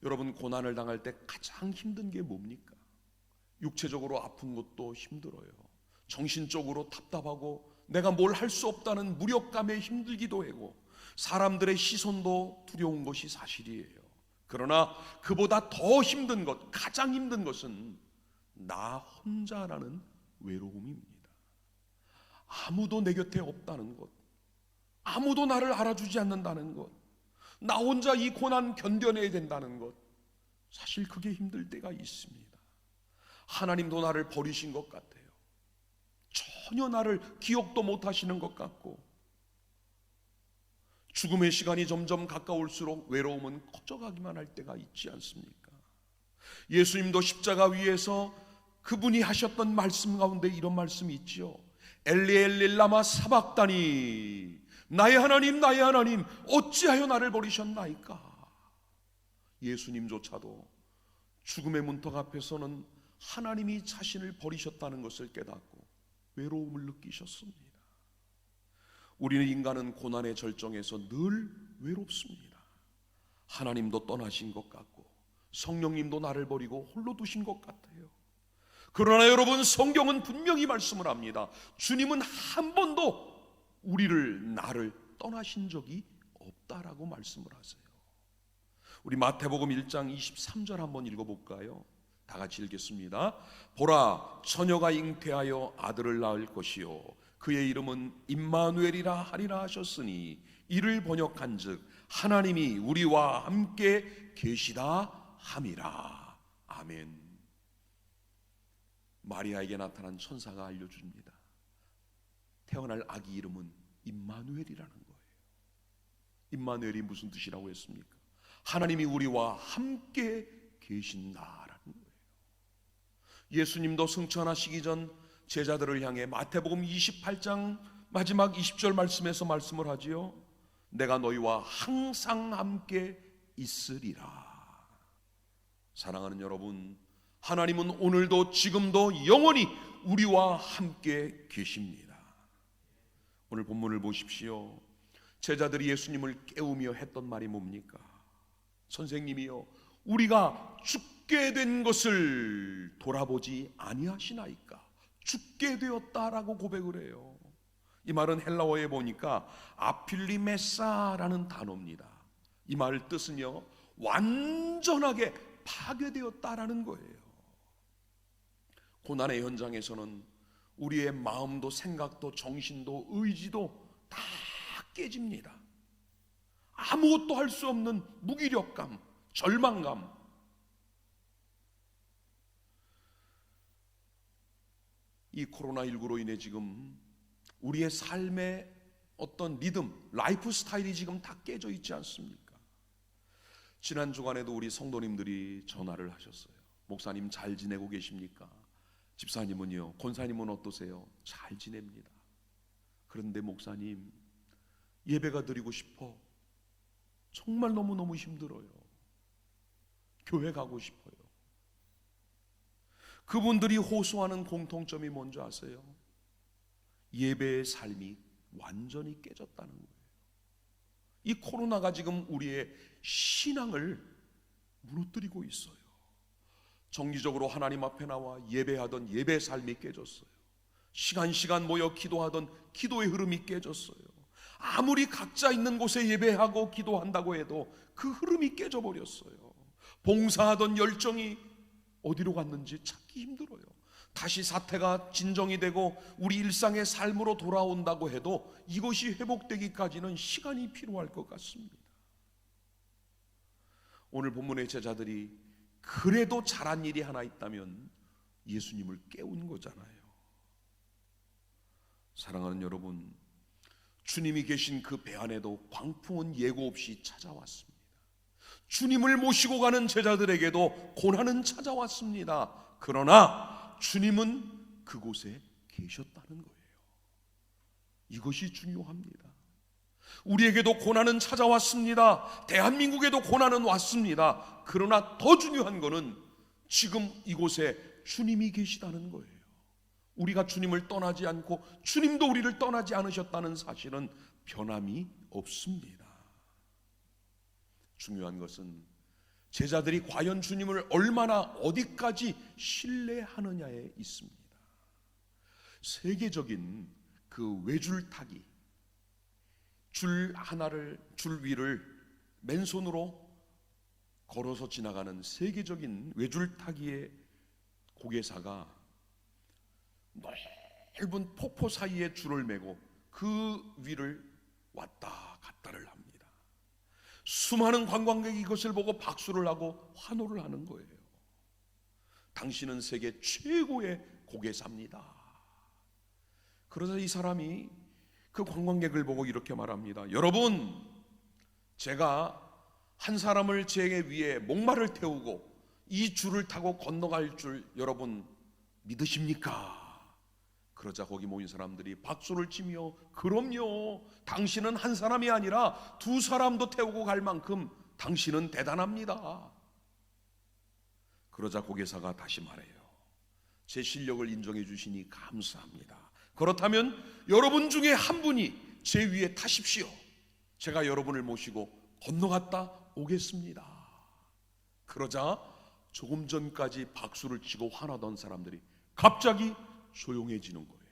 여러분, 고난을 당할 때 가장 힘든 게 뭡니까? 육체적으로 아픈 것도 힘들어요. 정신적으로 답답하고 내가 뭘 할 수 없다는 무력감에 힘들기도 하고 사람들의 시선도 두려운 것이 사실이에요. 그러나 그보다 더 힘든 것, 가장 힘든 것은 나 혼자라는 외로움입니다. 아무도 내 곁에 없다는 것, 아무도 나를 알아주지 않는다는 것, 나 혼자 이 고난 견뎌내야 된다는 것, 사실 그게 힘들 때가 있습니다. 하나님도 나를 버리신 것 같아요. 전혀 나를 기억도 못 하시는 것 같고, 죽음의 시간이 점점 가까울수록 외로움은 커져가기만 할 때가 있지 않습니까? 예수님도 십자가 위에서 그분이 하셨던 말씀 가운데 이런 말씀이 있죠. 엘리 엘리 라마 사박다니, 나의 하나님 어찌하여 나를 버리셨나이까. 예수님조차도 죽음의 문턱 앞에서는 하나님이 자신을 버리셨다는 것을 깨닫고 외로움을 느끼셨습니다. 우리는 인간은 고난의 절정에서 늘 외롭습니다. 하나님도 떠나신 것 같고 성령님도 나를 버리고 홀로 두신 것 같아요. 그러나 여러분, 성경은 분명히 말씀을 합니다. 주님은 한 번도 나를 떠나신 적이 없다라고 말씀을 하세요. 우리 마태복음 1장 23절 한번 읽어볼까요? 다 같이 읽겠습니다. 보라, 처녀가 잉태하여 아들을 낳을 것이요 그의 이름은 임마누엘이라 하리라 하셨으니, 이를 번역한즉 하나님이 우리와 함께 계시다 함이라. 아멘. 마리아에게 나타난 천사가 알려줍니다. 태어날 아기 이름은 임마누엘이라는 거예요. 임마누엘이 무슨 뜻이라고 했습니까? 하나님이 우리와 함께 계신다라는 거예요. 예수님도 승천하시기 전 제자들을 향해 마태복음 28장 마지막 20절 말씀에서 말씀을 하지요. 내가 너희와 항상 함께 있으리라. 사랑하는 여러분, 하나님은 오늘도 지금도 영원히 우리와 함께 계십니다. 오늘 본문을 보십시오. 제자들이 예수님을 깨우며 했던 말이 뭡니까? 선생님이요, 우리가 죽게 된 것을 돌아보지 아니하시나이까? 죽게 되었다라고 고백을 해요. 이 말은 헬라어에 보니까 아필리메사라는 단어입니다. 이 말 뜻은요, 완전하게 파괴되었다라는 거예요. 고난의 현장에서는 우리의 마음도 생각도 정신도 의지도 다 깨집니다. 아무것도 할 수 없는 무기력감, 절망감. 이 코로나19로 인해 지금 우리의 삶의 어떤 리듬, 라이프 스타일이 지금 다 깨져 있지 않습니까? 지난 주간에도 우리 성도님들이 전화를 하셨어요. 목사님 잘 지내고 계십니까? 집사님은요, 권사님은 어떠세요? 잘 지냅니다. 그런데 목사님, 예배가 드리고 싶어. 정말 너무너무 힘들어요. 교회 가고 싶어요. 그분들이 호소하는 공통점이 뭔지 아세요? 예배의 삶이 완전히 깨졌다는 거예요. 이 코로나가 지금 우리의 신앙을 무너뜨리고 있어요. 정기적으로 하나님 앞에 나와 예배하던 예배 삶이 깨졌어요. 시간 모여 기도하던 기도의 흐름이 깨졌어요. 아무리 각자 있는 곳에 예배하고 기도한다고 해도 그 흐름이 깨져버렸어요. 봉사하던 열정이 어디로 갔는지 찾기 힘들어요. 다시 사태가 진정이 되고 우리 일상의 삶으로 돌아온다고 해도 이것이 회복되기까지는 시간이 필요할 것 같습니다. 오늘 본문의 제자들이 그래도 잘한 일이 하나 있다면 예수님을 깨운 거잖아요. 사랑하는 여러분, 주님이 계신 그 배 안에도 광풍은 예고 없이 찾아왔습니다. 주님을 모시고 가는 제자들에게도 고난은 찾아왔습니다. 그러나 주님은 그곳에 계셨다는 거예요. 이것이 중요합니다. 우리에게도 고난은 찾아왔습니다. 대한민국에도 고난은 왔습니다. 그러나 더 중요한 것은 지금 이곳에 주님이 계시다는 거예요. 우리가 주님을 떠나지 않고 주님도 우리를 떠나지 않으셨다는 사실은 변함이 없습니다. 중요한 것은 제자들이 과연 주님을 얼마나 어디까지 신뢰하느냐에 있습니다. 세계적인 그 외줄타기, 줄 위를 맨손으로 걸어서 지나가는 세계적인 외줄타기의 고개사가 넓은 폭포 사이에 줄을 메고 그 위를 왔다 갔다를 합니다. 수많은 관광객이 이것을 보고 박수를 하고 환호를 하는 거예요. 당신은 세계 최고의 고개사입니다. 그러자 이 사람이 그 관광객을 보고 이렇게 말합니다. 여러분, 제가 한 사람을 제 위에 목마를 태우고 이 줄을 타고 건너갈 줄 여러분 믿으십니까? 그러자 거기 모인 사람들이 박수를 치며 그럼요, 당신은 한 사람이 아니라 두 사람도 태우고 갈 만큼 당신은 대단합니다. 그러자 고개사가 다시 말해요. 제 실력을 인정해 주시니 감사합니다. 그렇다면 여러분 중에 한 분이 제 위에 타십시오. 제가 여러분을 모시고 건너갔다 오겠습니다. 그러자 조금 전까지 박수를 치고 환호하던 사람들이 갑자기 조용해지는 거예요.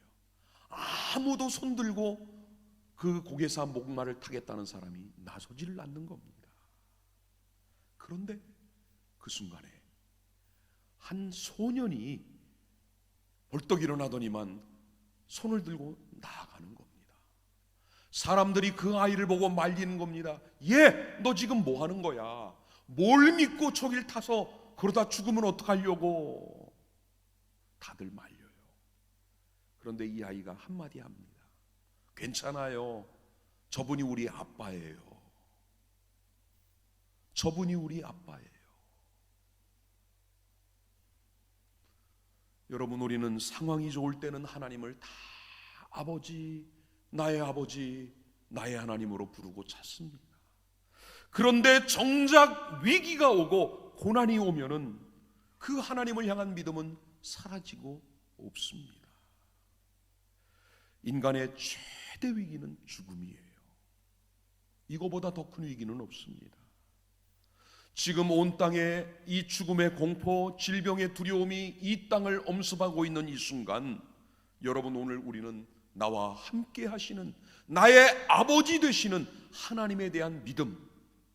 아무도 손들고 그 고개사 목마를 타겠다는 사람이 나서지를 않는 겁니다. 그런데 그 순간에 한 소년이 벌떡 일어나더니만 손을 들고 나아가는 겁니다. 사람들이 그 아이를 보고 말리는 겁니다. 얘, 너 지금 뭐 하는 거야? 뭘 믿고 저길 타서 그러다 죽으면 어떡하려고? 다들 말려요. 그런데 이 아이가 한마디 합니다. 괜찮아요. 저분이 우리 아빠예요. 저분이 우리 아빠예요. 여러분, 우리는 상황이 좋을 때는 하나님을 다 아버지, 나의 하나님으로 부르고 찾습니다. 그런데 정작 위기가 오고 고난이 오면은 그 하나님을 향한 믿음은 사라지고 없습니다. 인간의 최대 위기는 죽음이에요. 이거보다 더 큰 위기는 없습니다. 지금 온 땅에 이 죽음의 공포, 질병의 두려움이 이 땅을 엄습하고 있는 이 순간, 여러분, 오늘 우리는 나와 함께 하시는 나의 아버지 되시는 하나님에 대한 믿음,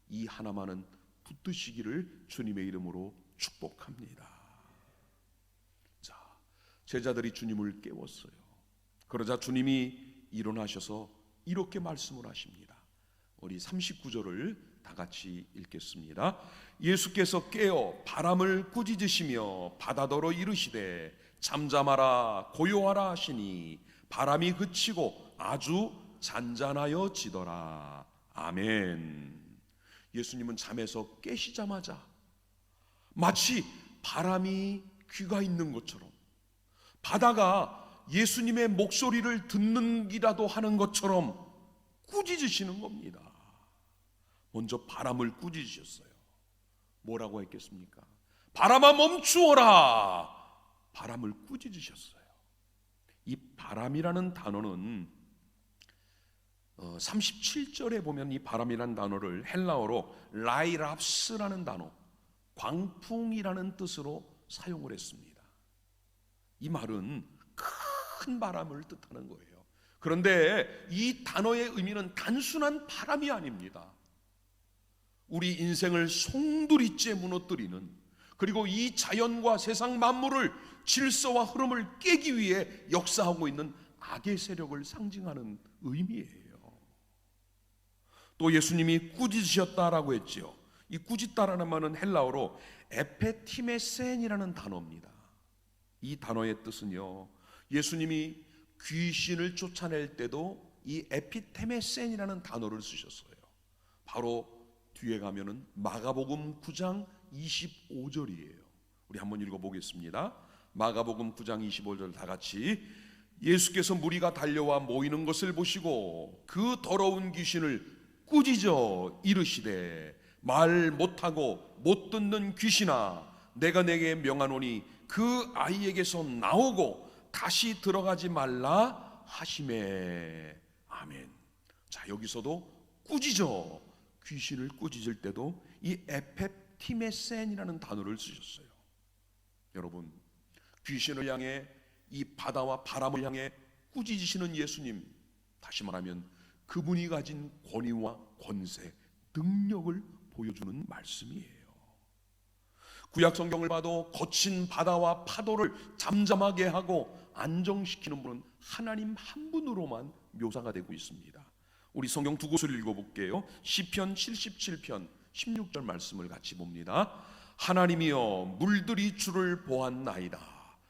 이 하나만은 붙드시기를 주님의 이름으로 축복합니다. 자, 제자들이 주님을 깨웠어요. 그러자 주님이 일어나셔서 이렇게 말씀을 하십니다. 우리 39절을 다 같이 읽겠습니다. 예수께서 깨어 바람을 꾸짖으시며 바다더러 이르시되 잠잠하라 고요하라 하시니 바람이 그치고 아주 잔잔하여지더라. 아멘. 예수님은 잠에서 깨시자마자 마치 바람이 귀가 있는 것처럼, 바다가 예수님의 목소리를 듣는기라도 하는 것처럼 꾸짖으시는 겁니다. 먼저 바람을 꾸짖으셨어요. 뭐라고 했겠습니까? 바람아 멈추어라. 바람을 꾸짖으셨어요. 이 바람이라는 단어는 37절에 보면 이 바람이라는 단어를 헬라어로 라이랍스라는 단어, 광풍이라는 뜻으로 사용을 했습니다. 이 말은 큰 바람을 뜻하는 거예요. 그런데 이 단어의 의미는 단순한 바람이 아닙니다. 우리 인생을 송두리째 무너뜨리는, 그리고 이 자연과 세상 만물을, 질서와 흐름을 깨기 위해 역사하고 있는 악의 세력을 상징하는 의미예요. 또 예수님이 꾸짖으셨다라고 했지요. 이 꾸짖다라는 말은 헬라어로 에페티메센이라는 단어입니다. 이 단어의 뜻은요, 예수님이 귀신을 쫓아낼 때도 이 에피테메센이라는 단어를 쓰셨어요. 바로 뒤에 가면은 마가복음 9장 25절이에요. 우리 한번 읽어보겠습니다. 마가복음 9장 25절 다 같이. 예수께서 무리가 달려와 모이는 것을 보시고 그 더러운 귀신을 꾸짖어 이르시되 말 못하고 못 듣는 귀신아, 내가 내게 명하노니 그 아이에게서 나오고 다시 들어가지 말라 하시매. 아멘. 자, 여기서도 꾸짖어, 귀신을 꾸짖을 때도 이 에페티메센이라는 단어를 쓰셨어요. 여러분, 귀신을 향해, 이 바다와 바람을 향해 꾸짖으시는 예수님, 다시 말하면 그분이 가진 권위와 권세, 능력을 보여주는 말씀이에요. 구약 성경을 봐도 거친 바다와 파도를 잠잠하게 하고 안정시키는 분은 하나님 한 분으로만 묘사가 되고 있습니다. 우리 성경 두 곳을 읽어볼게요. 시편 77편 16절 말씀을 같이 봅니다. 하나님이여 물들이 주를 보았나이다.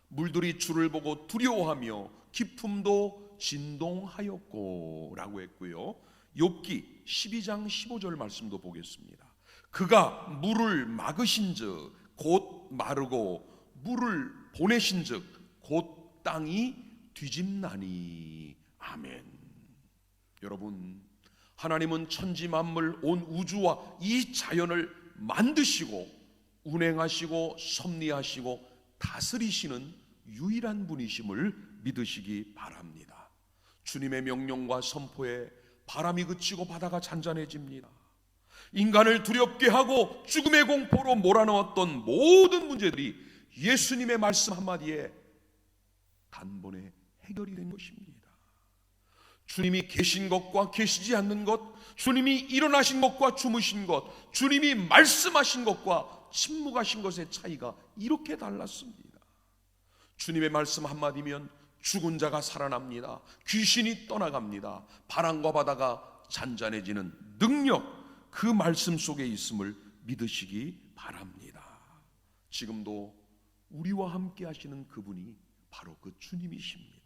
물들이 주를 보고 두려워하며 기품도 진동하였고 라고 했고요. 욥기 12장 15절 말씀도 보겠습니다. 그가 물을 막으신즉 곧 마르고 물을 보내신즉 곧 땅이 뒤집나니. 아멘. 여러분, 하나님은 천지 만물 온 우주와 이 자연을 만드시고 운행하시고 섭리하시고 다스리시는 유일한 분이심을 믿으시기 바랍니다. 주님의 명령과 선포에 바람이 그치고 바다가 잔잔해집니다. 인간을 두렵게 하고 죽음의 공포로 몰아넣었던 모든 문제들이 예수님의 말씀 한마디에 단번에 해결이 된 것입니다. 주님이 계신 것과 계시지 않는 것, 주님이 일어나신 것과 주무신 것, 주님이 말씀하신 것과 침묵하신 것의 차이가 이렇게 달랐습니다. 주님의 말씀 한마디면 죽은 자가 살아납니다. 귀신이 떠나갑니다. 바람과 바다가 잔잔해지는 능력, 그 말씀 속에 있음을 믿으시기 바랍니다. 지금도 우리와 함께 하시는 그분이 바로 그 주님이십니다.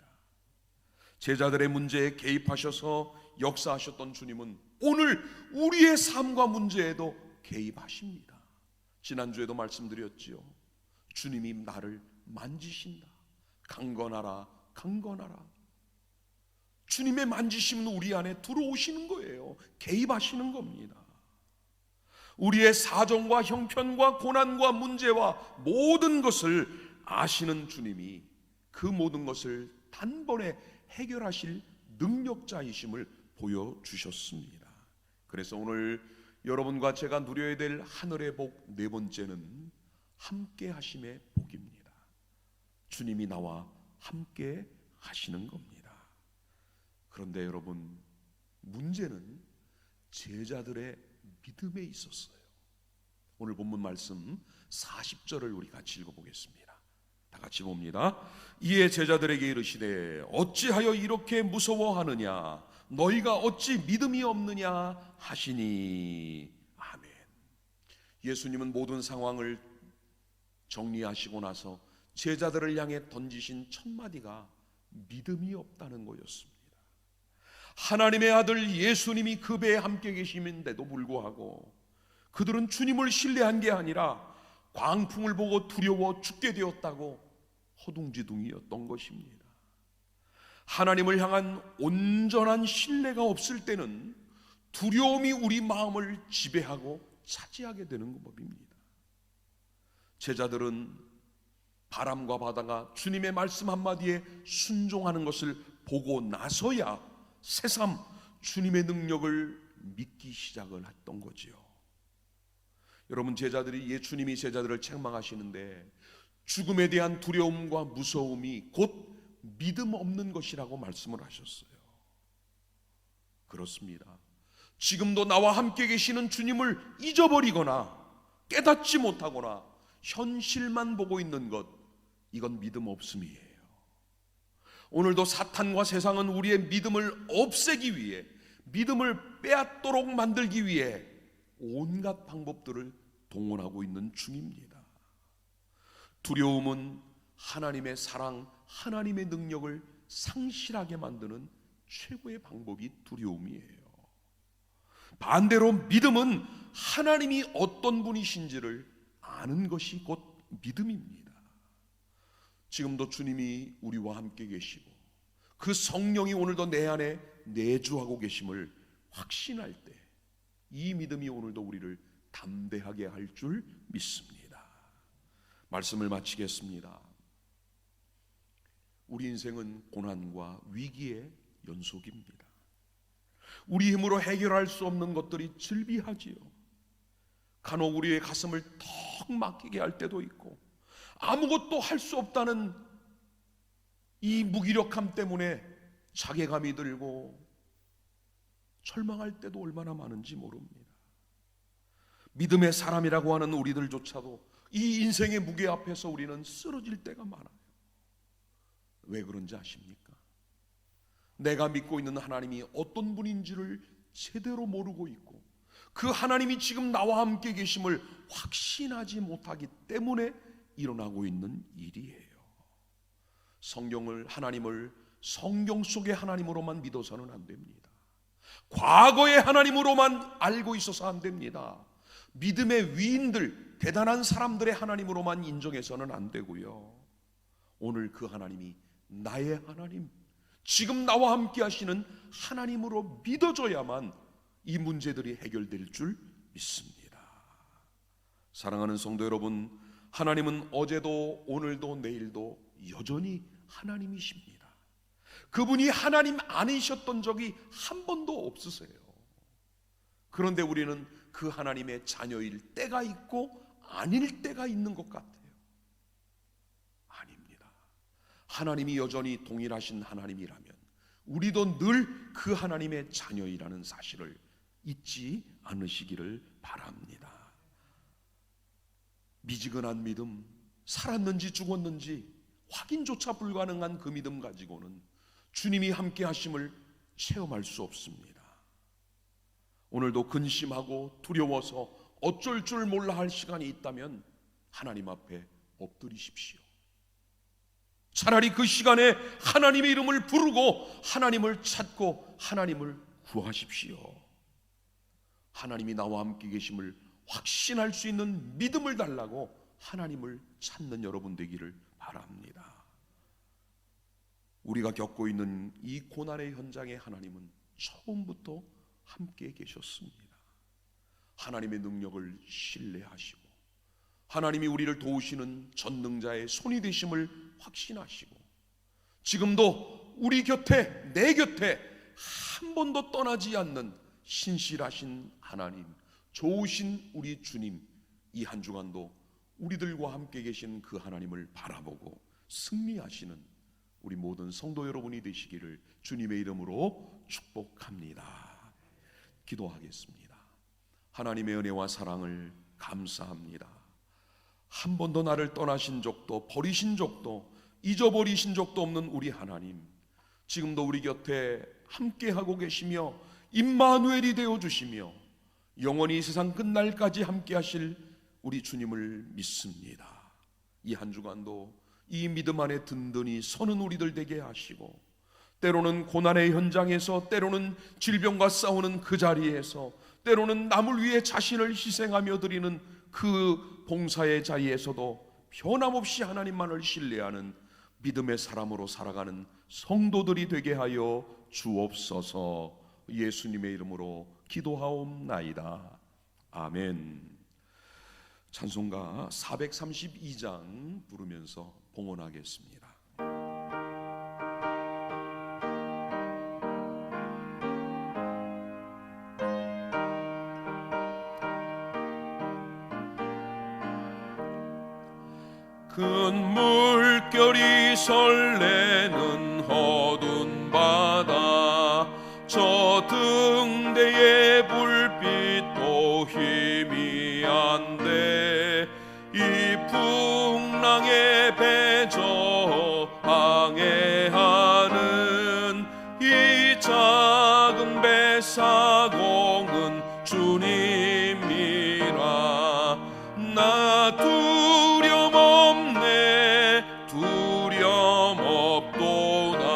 제자들의 문제에 개입하셔서 역사하셨던 주님은 오늘 우리의 삶과 문제에도 개입하십니다. 지난주에도 말씀드렸지요. 주님이 나를 만지신다. 강건하라, 강건하라. 주님의 만지심은 우리 안에 들어오시는 거예요. 개입하시는 겁니다. 우리의 사정과 형편과 고난과 문제와 모든 것을 아시는 주님이 그 모든 것을 단번에 해결하실 능력자이심을 보여주셨습니다. 그래서 오늘 여러분과 제가 누려야 될 하늘의 복 네 번째는 함께 하심의 복입니다. 주님이 나와 함께 하시는 겁니다. 그런데 여러분, 문제는 제자들의 믿음에 있었어요. 오늘 본문 말씀 40절을 우리 같이 읽어보겠습니다. 다 같이 봅니다. 이에 제자들에게 이르시되 어찌하여 이렇게 무서워하느냐, 너희가 어찌 믿음이 없느냐 하시니. 아멘. 예수님은 모든 상황을 정리하시고 나서 제자들을 향해 던지신 첫 마디가 믿음이 없다는 거였습니다. 하나님의 아들 예수님이 그 배에 함께 계심인데도 불구하고 그들은 주님을 신뢰한 게 아니라 광풍을 보고 두려워 죽게 되었다고 허둥지둥이었던 것입니다. 하나님을 향한 온전한 신뢰가 없을 때는 두려움이 우리 마음을 지배하고 차지하게 되는 법입니다. 제자들은 바람과 바다가 주님의 말씀 한마디에 순종하는 것을 보고 나서야 새삼 주님의 능력을 믿기 시작을 했던 거지요. 여러분, 제자들이 예수님이 제자들을 책망하시는데 죽음에 대한 두려움과 무서움이 곧 믿음 없는 것이라고 말씀을 하셨어요. 그렇습니다. 지금도 나와 함께 계시는 주님을 잊어버리거나 깨닫지 못하거나 현실만 보고 있는 것, 이건 믿음 없음이에요. 오늘도 사탄과 세상은 우리의 믿음을 없애기 위해, 믿음을 빼앗도록 만들기 위해 온갖 방법들을 동원하고 있는 중입니다. 두려움은 하나님의 사랑, 하나님의 능력을 상실하게 만드는 최고의 방법이 두려움이에요. 반대로 믿음은 하나님이 어떤 분이신지를 아는 것이 곧 믿음입니다. 지금도 주님이 우리와 함께 계시고 그 성령이 오늘도 내 안에 내주하고 계심을 확신할 때 이 믿음이 오늘도 우리를 담대하게 할 줄 믿습니다. 말씀을 마치겠습니다. 우리 인생은 고난과 위기의 연속입니다. 우리 힘으로 해결할 수 없는 것들이 즐비하지요. 간혹 우리의 가슴을 턱 막히게 할 때도 있고, 아무것도 할 수 없다는 이 무기력함 때문에 자괴감이 들고 절망할 때도 얼마나 많은지 모릅니다. 믿음의 사람이라고 하는 우리들조차도 이 인생의 무게 앞에서 우리는 쓰러질 때가 많아요. 왜 그런지 아십니까? 내가 믿고 있는 하나님이 어떤 분인지를 제대로 모르고 있고 그 하나님이 지금 나와 함께 계심을 확신하지 못하기 때문에 일어나고 있는 일이에요. 성경을, 하나님을 성경 속의 하나님으로만 믿어서는 안 됩니다. 과거의 하나님으로만 알고 있어서 안 됩니다. 믿음의 위인들, 대단한 사람들의 하나님으로만 인정해서는 안 되고요. 오늘 그 하나님이 나의 하나님, 지금 나와 함께 하시는 하나님으로 믿어져야만 이 문제들이 해결될 줄 믿습니다. 사랑하는 성도 여러분, 하나님은 어제도 오늘도 내일도 여전히 하나님이십니다. 그분이 하나님 아니셨던 적이 한 번도 없으세요. 그런데 우리는 그 하나님의 자녀일 때가 있고 아닐 때가 있는 것 같아요. 아닙니다. 하나님이 여전히 동일하신 하나님이라면 우리도 늘 그 하나님의 자녀이라는 사실을 잊지 않으시기를 바랍니다. 미지근한 믿음, 살았는지 죽었는지 확인조차 불가능한 그 믿음 가지고는 주님이 함께 하심을 체험할 수 없습니다. 오늘도 근심하고 두려워서 어쩔 줄 몰라 할 시간이 있다면 하나님 앞에 엎드리십시오. 차라리 그 시간에 하나님의 이름을 부르고 하나님을 찾고 하나님을 구하십시오. 하나님이 나와 함께 계심을 확신할 수 있는 믿음을 달라고 하나님을 찾는 여러분 되기를 바랍니다. 우리가 겪고 있는 이 고난의 현장에 하나님은 처음부터 함께 계셨습니다. 하나님의 능력을 신뢰하시고 하나님이 우리를 도우시는 전능자의 손이 되심을 확신하시고 지금도 우리 곁에, 내 곁에 한 번도 떠나지 않는 신실하신 하나님, 좋으신 우리 주님, 이 한 주간도 우리들과 함께 계신 그 하나님을 바라보고 승리하시는 우리 모든 성도 여러분이 되시기를 주님의 이름으로 축복합니다. 기도하겠습니다. 하나님의 은혜와 사랑을 감사합니다. 한 번도 나를 떠나신 적도 버리신 적도 잊어버리신 적도 없는 우리 하나님, 지금도 우리 곁에 함께하고 계시며 임마누엘이 되어주시며 영원히 세상 끝날까지 함께하실 우리 주님을 믿습니다. 이 한 주간도 이 믿음 안에 든든히 서는 우리들 되게 하시고 때로는 고난의 현장에서, 때로는 질병과 싸우는 그 자리에서, 때로는 남을 위해 자신을 희생하며 드리는 그 봉사의 자리에서도 변함없이 하나님만을 신뢰하는 믿음의 사람으로 살아가는 성도들이 되게 하여 주옵소서. 예수님의 이름으로 기도하옵나이다. 아멘. 찬송가 432장 부르면서 봉헌하겠습니다. 큰 물결이 설레는 어두운 바다, 저 등대의 불빛도 희미한데 이 풍랑에 배저 항해하는 이 작은 배 사공은 주님이라. 나 두려움 없네, 두려움 없도다.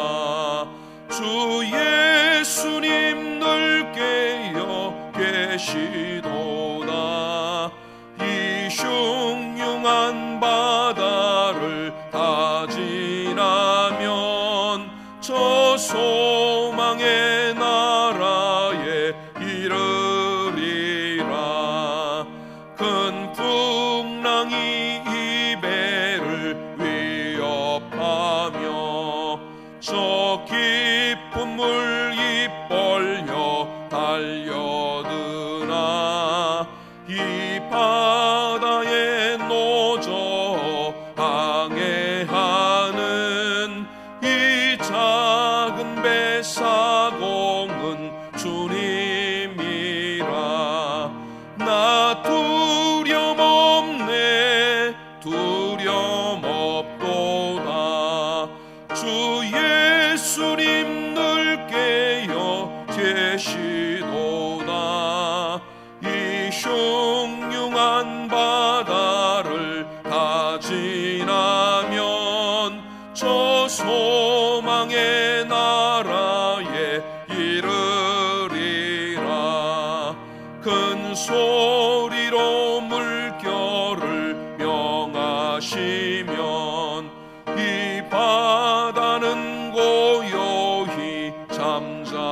주 예수님 늘 깨어 계시도다. 이 흉흉한 바다를 다 지나면 저 소망의 나라에 이르리라. 큰 풍랑이 이 배를 위협하며 저 깊은 물 입 벌려 달려드나. 이 바다에 노저 항해하는 이 작은 배 사공은 주님이라. 나 두려움 없네, 두려움 없도다. 주 예수님 늘 힘들 깨어 계시도다. 이 흉흉한 바다를 다 지나면 저 소망의 나라에 이르리라. 큰 소리로 물결을 명하시면 이 바다는 고요히 잠자리라.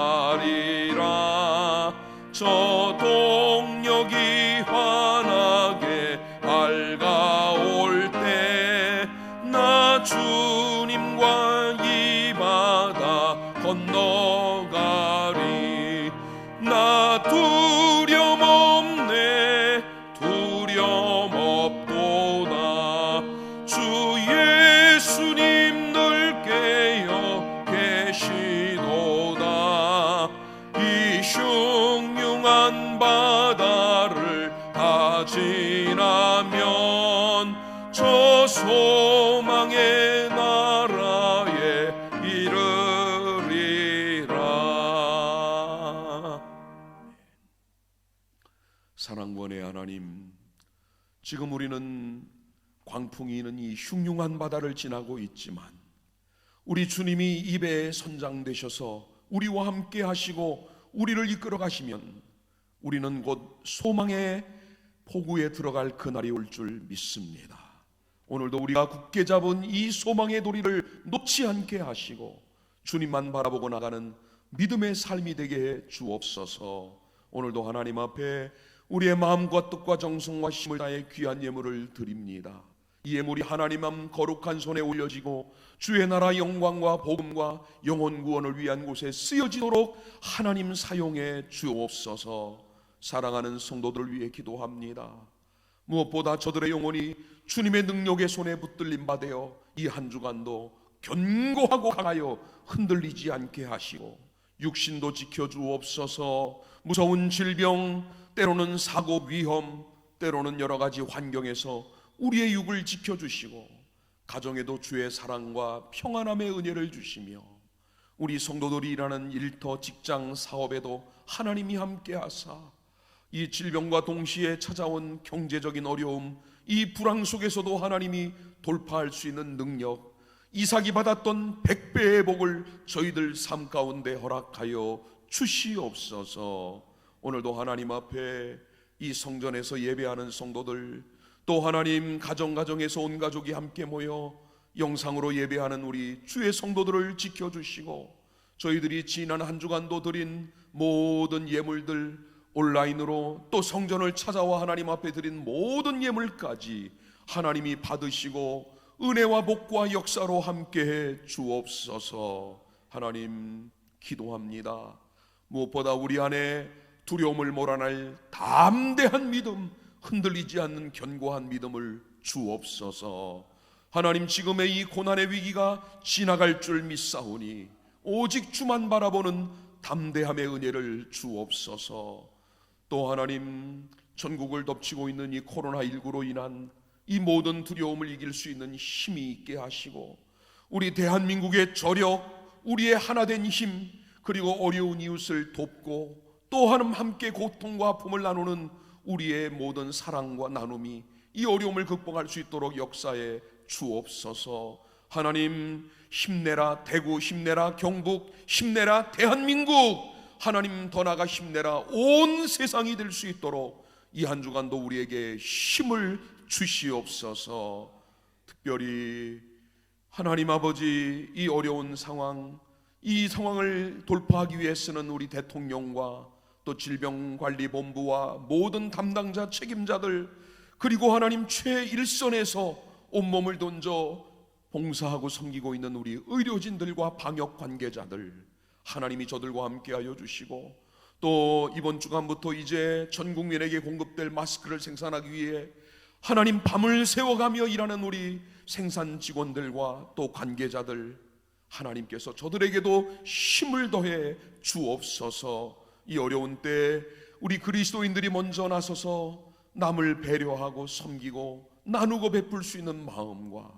저 동력이 환하게 밝아올 때 나 주님과 이 바다 건너가리. 나 두려움 없네, 두려움 없도다. 주 예수님 늘 깨어 계시도다. 이 흉흉한 바다를 다 지나면 저 소망의 나라에 이르리라. 사랑원의 하나님, 지금 우리는 광풍이 있는 이 흉흉한 바다를 지나고 있지만 우리 주님이 입에 선장되셔서 우리와 함께 하시고 우리를 이끌어 가시면 우리는 곧 소망의 포구에 들어갈 그날이 올 줄 믿습니다. 오늘도 우리가 굳게 잡은 이 소망의 도리를 놓지 않게 하시고 주님만 바라보고 나가는 믿음의 삶이 되게 해 주옵소서. 오늘도 하나님 앞에 우리의 마음과 뜻과 정성과 힘을 다해 귀한 예물을 드립니다. 이 예물이 하나님 앞 거룩한 손에 올려지고 주의 나라 영광과 복음과 영혼 구원을 위한 곳에 쓰여지도록 하나님 사용해 주옵소서. 사랑하는 성도들을 위해 기도합니다. 무엇보다 저들의 영혼이 주님의 능력의 손에 붙들림 받아 이 한 주간도 견고하고 강하여 흔들리지 않게 하시고 육신도 지켜주옵소서. 무서운 질병, 때로는 사고 위험, 때로는 여러 가지 환경에서 우리의 육을 지켜주시고 가정에도 주의 사랑과 평안함의 은혜를 주시며 우리 성도들이 일하는 일터, 직장, 사업에도 하나님이 함께 하사 이 질병과 동시에 찾아온 경제적인 어려움, 이 불황 속에서도 하나님이 돌파할 수 있는 능력, 이삭이 받았던 100배의 복을 저희들 삶 가운데 허락하여 주시옵소서. 오늘도 하나님 앞에 이 성전에서 예배하는 성도들, 또 하나님 가정에서 온 가족이 함께 모여 영상으로 예배하는 우리 주의 성도들을 지켜주시고 저희들이 지난 한 주간도 드린 모든 예물들, 온라인으로 또 성전을 찾아와 하나님 앞에 드린 모든 예물까지 하나님이 받으시고 은혜와 복과 역사로 함께해 주옵소서. 하나님 기도합니다. 무엇보다 우리 안에 두려움을 몰아낼 담대한 믿음, 흔들리지 않는 견고한 믿음을 주옵소서. 하나님, 지금의 이 고난의 위기가 지나갈 줄 믿사오니 오직 주만 바라보는 담대함의 은혜를 주옵소서. 또 하나님, 전국을 덮치고 있는 이 코로나19로 인한 이 모든 두려움을 이길 수 있는 힘이 있게 하시고 우리 대한민국의 저력, 우리의 하나된 힘, 그리고 어려운 이웃을 돕고 또 하나님 함께 고통과 아픔을 나누는 우리의 모든 사랑과 나눔이 이 어려움을 극복할 수 있도록 역사에 주옵소서. 하나님, 힘내라 대구, 힘내라 경북, 힘내라 대한민국, 하나님 더 나아가 힘내라 온 세상이 될 수 있도록 이 한 주간도 우리에게 힘을 주시옵소서. 특별히 하나님 아버지, 이 어려운 상황, 이 상황을 돌파하기 위해서는 우리 대통령과 또 질병관리본부와 모든 담당자 책임자들, 그리고 하나님 최일선에서 온몸을 던져 봉사하고 섬기고 있는 우리 의료진들과 방역 관계자들, 하나님이 저들과 함께하여 주시고 또 이번 주간부터 이제 전 국민에게 공급될 마스크를 생산하기 위해 하나님 밤을 새워가며 일하는 우리 생산 직원들과 또 관계자들, 하나님께서 저들에게도 힘을 더해 주옵소서. 이 어려운 때 우리 그리스도인들이 먼저 나서서 남을 배려하고 섬기고 나누고 베풀 수 있는 마음과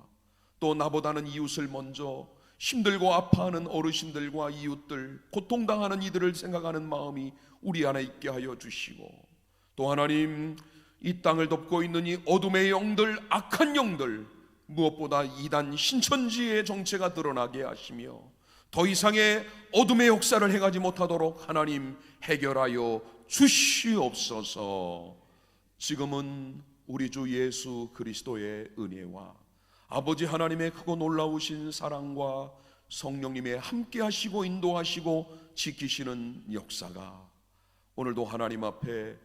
또 나보다는 이웃을 먼저 힘들고 아파하는 어르신들과 이웃들, 고통당하는 이들을 생각하는 마음이 우리 안에 있게 하여 주시고, 또 하나님, 이 땅을 덮고 있는 이 어둠의 영들, 악한 영들, 무엇보다 이단 신천지의 정체가 드러나게 하시며 더 이상의 어둠의 역사를 행하지 못하도록 하나님 해결하여 주시옵소서. 지금은 우리 주 예수 그리스도의 은혜와 아버지 하나님의 크고 놀라우신 사랑과 성령님의 함께 하시고 인도하시고 지키시는 역사가 오늘도 하나님 앞에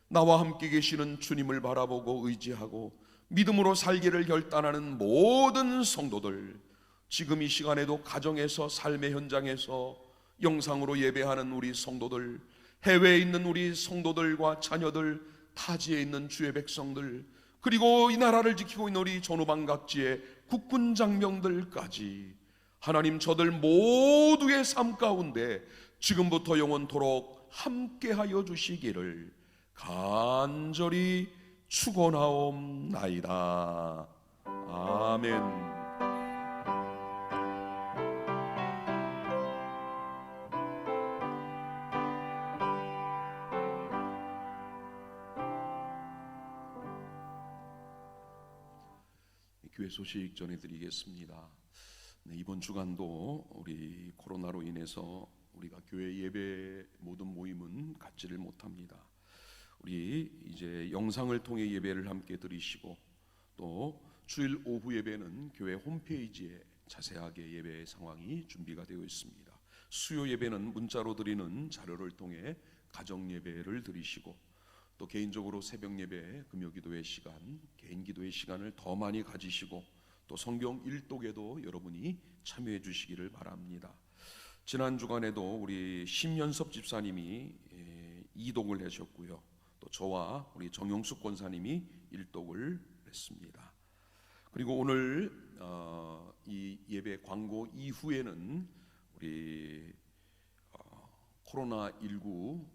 나와 함께 계시는 주님을 바라보고 의지하고 믿음으로 살기를 결단하는 모든 성도들, 지금 이 시간에도 가정에서, 삶의 현장에서 영상으로 예배하는 우리 성도들, 해외에 있는 우리 성도들과 자녀들, 타지에 있는 주의 백성들, 그리고 이 나라를 지키고 있는 우리 전후방각지의 국군 장병들까지 하나님, 저들 모두의 삶 가운데 지금부터 영원토록 함께하여 주시기를 간절히 축원하옵나이다. 아멘. 교회 소식 전해드리겠습니다. 이번 주간도 우리 코로나로 인해서 우리가 교회 예배 모든 모임은 갖지를 못합니다. 우리 이제 영상을 통해 예배를 함께 드리시고, 또 주일 오후 예배는 교회 홈페이지에 자세하게 예배 상황이 준비가 되어 있습니다. 수요 예배는 문자로 드리는 자료를 통해 가정 예배를 드리시고, 또 개인적으로 새벽 예배, 금요 기도의 시간, 개인 기도의 시간을 더 많이 가지시고, 또 성경 일독에도 여러분이 참여해 주시기를 바랍니다. 지난 주간에도 우리 심연섭 집사님이 이독을 하셨고요, 또 저와 우리 정용숙 권사님이 일독을 했습니다. 그리고 오늘 이 예배 광고 이후에는 우리 코로나19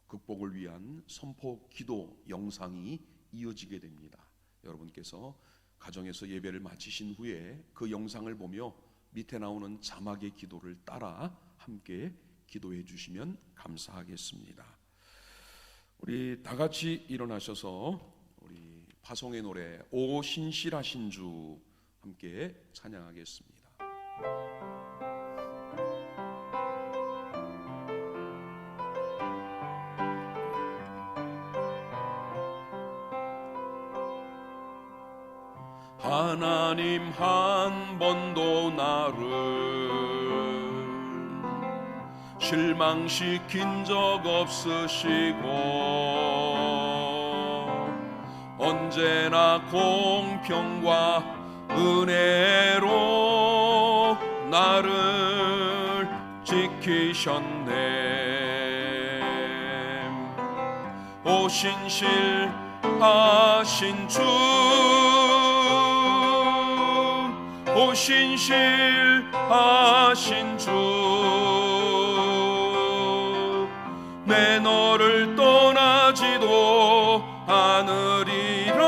극복을 위한 선포 기도 영상이 이어지게 됩니다. 여러분께서 가정에서 예배를 마치신 후에 그 영상을 보며 밑에 나오는 자막의 기도를 따라 함께 기도해 주시면 감사하겠습니다. 우리 다 같이 일어나셔서 우리 파송의 노래 오 신실하신 주 함께 찬양하겠습니다. 하나님 한 번도 나를 실망시킨 적 없으시고 언제나 공평과 은혜로 나를 지키셨네. 오 신실하신 주, 오 신실하신 주, 내 너를 떠나지도 않으리라,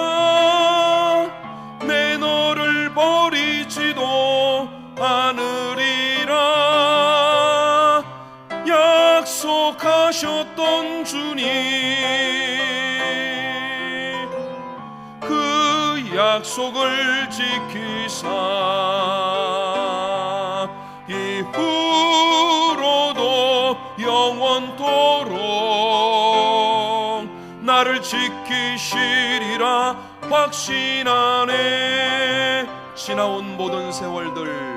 내 너를 버리지도 않으리라. 약속하셨던 주님, 그 약속을 지키사 이후로도 영원토록 나를 지키시리라 확신하네. 지나온 모든 세월들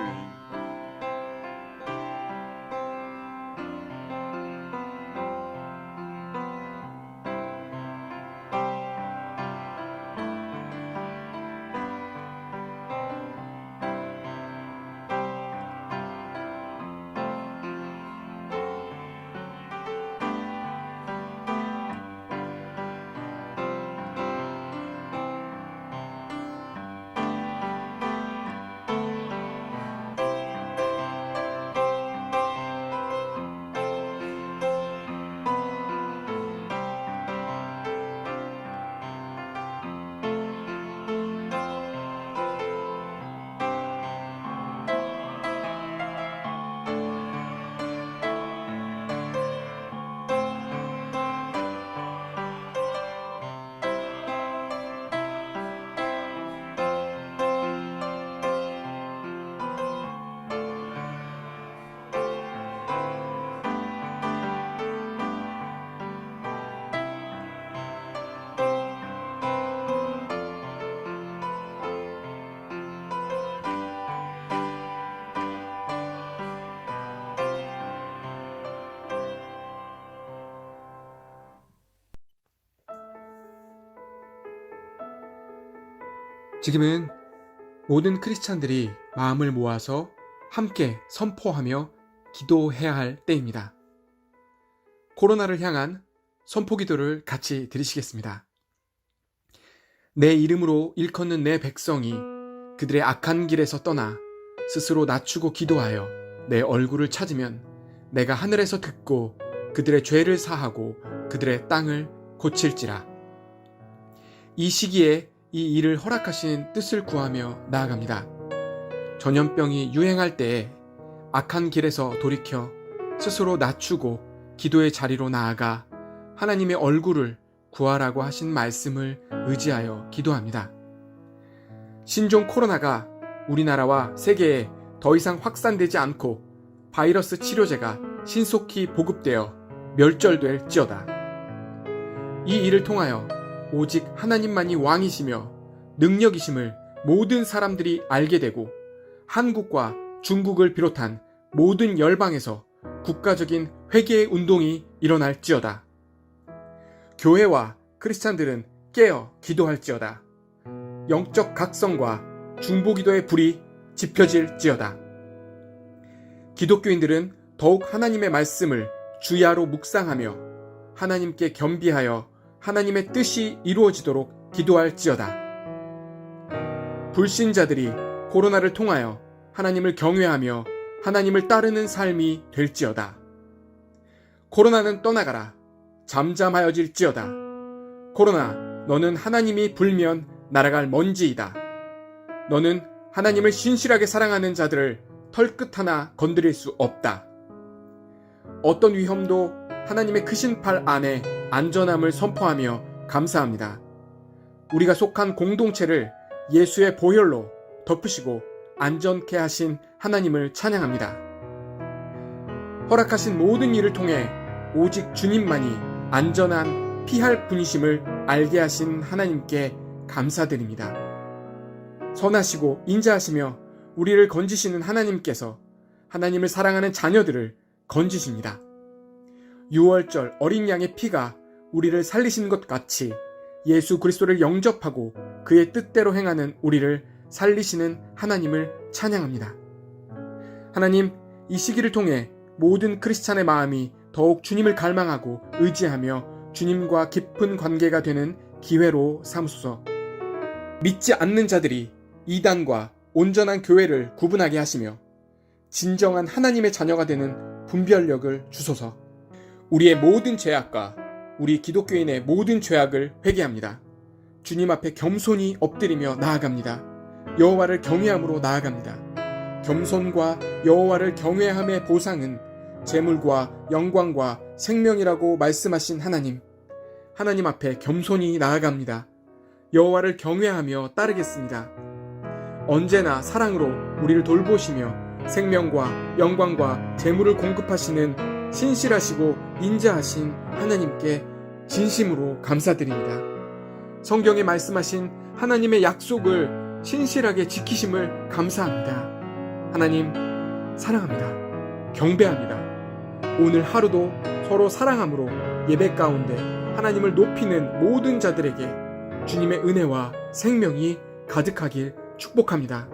지금은 모든 크리스찬들이 마음을 모아서 함께 선포하며 기도해야 할 때입니다. 코로나를 향한 선포 기도를 같이 드리시겠습니다. 내 이름으로 일컫는 내 백성이 그들의 악한 길에서 떠나 스스로 낮추고 기도하여 내 얼굴을 찾으면 내가 하늘에서 듣고 그들의 죄를 사하고 그들의 땅을 고칠지라. 이 시기에 이 일을 허락하신 뜻을 구하며 나아갑니다. 전염병이 유행할 때에 악한 길에서 돌이켜 스스로 낮추고 기도의 자리로 나아가 하나님의 얼굴을 구하라고 하신 말씀을 의지하여 기도합니다. 신종 코로나가 우리나라와 세계에 더 이상 확산되지 않고 바이러스 치료제가 신속히 보급되어 멸절될지어다. 이 일을 통하여 오직 하나님만이 왕이시며 능력이심을 모든 사람들이 알게 되고 한국과 중국을 비롯한 모든 열방에서 국가적인 회개의 운동이 일어날지어다. 교회와 크리스찬들은 깨어 기도할지어다. 영적 각성과 중보기도의 불이 지펴질지어다. 기독교인들은 더욱 하나님의 말씀을 주야로 묵상하며 하나님께 겸비하여 하나님의 뜻이 이루어지도록 기도할지어다. 불신자들이 코로나를 통하여 하나님을 경외하며 하나님을 따르는 삶이 될지어다. 코로나는 떠나가라. 잠잠하여질지어다. 코로나, 너는 하나님이 불면 날아갈 먼지이다. 너는 하나님을 신실하게 사랑하는 자들을 털끝 하나 건드릴 수 없다. 어떤 위험도 하나님의 크신 팔 안에 안전함을 선포하며 감사합니다. 우리가 속한 공동체를 예수의 보혈로 덮으시고 안전케 하신 하나님을 찬양합니다. 허락하신 모든 일을 통해 오직 주님만이 안전한 피할 분이심을 알게 하신 하나님께 감사드립니다. 선하시고 인자하시며 우리를 건지시는 하나님께서 하나님을 사랑하는 자녀들을 건지십니다. 6월절 어린 양의 피가 우리를 살리신 것 같이 예수 그리스도를 영접하고 그의 뜻대로 행하는 우리를 살리시는 하나님을 찬양합니다. 하나님, 이 시기를 통해 모든 크리스찬의 마음이 더욱 주님을 갈망하고 의지하며 주님과 깊은 관계가 되는 기회로 삼으소서. 믿지 않는 자들이 이단과 온전한 교회를 구분하게 하시며 진정한 하나님의 자녀가 되는 분별력을 주소서. 우리의 모든 죄악과 우리 기독교인의 모든 죄악을 회개합니다. 주님 앞에 겸손히 엎드리며 나아갑니다. 여호와를 경외함으로 나아갑니다. 겸손과 여호와를 경외함의 보상은 재물과 영광과 생명이라고 말씀하신 하나님. 하나님 앞에 겸손히 나아갑니다. 여호와를 경외하며 따르겠습니다. 언제나 사랑으로 우리를 돌보시며 생명과 영광과 재물을 공급하시는 신실하시고 인자하신 하나님께 진심으로 감사드립니다. 성경에 말씀하신 하나님의 약속을 신실하게 지키심을 감사합니다. 하나님, 사랑합니다. 경배합니다. 오늘 하루도 서로 사랑함으로 예배 가운데 하나님을 높이는 모든 자들에게 주님의 은혜와 생명이 가득하길 축복합니다.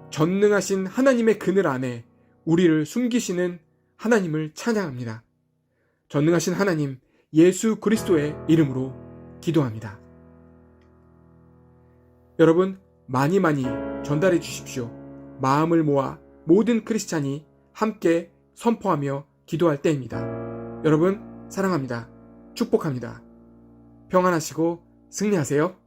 전능하신 하나님의 그늘 안에 우리를 숨기시는 하나님을 찬양합니다. 전능하신 하나님 예수 그리스도의 이름으로 기도합니다. 여러분, 많이 전달해 주십시오. 마음을 모아 모든 크리스찬이 함께 선포하며 기도할 때입니다. 여러분, 사랑합니다. 축복합니다. 평안하시고 승리하세요.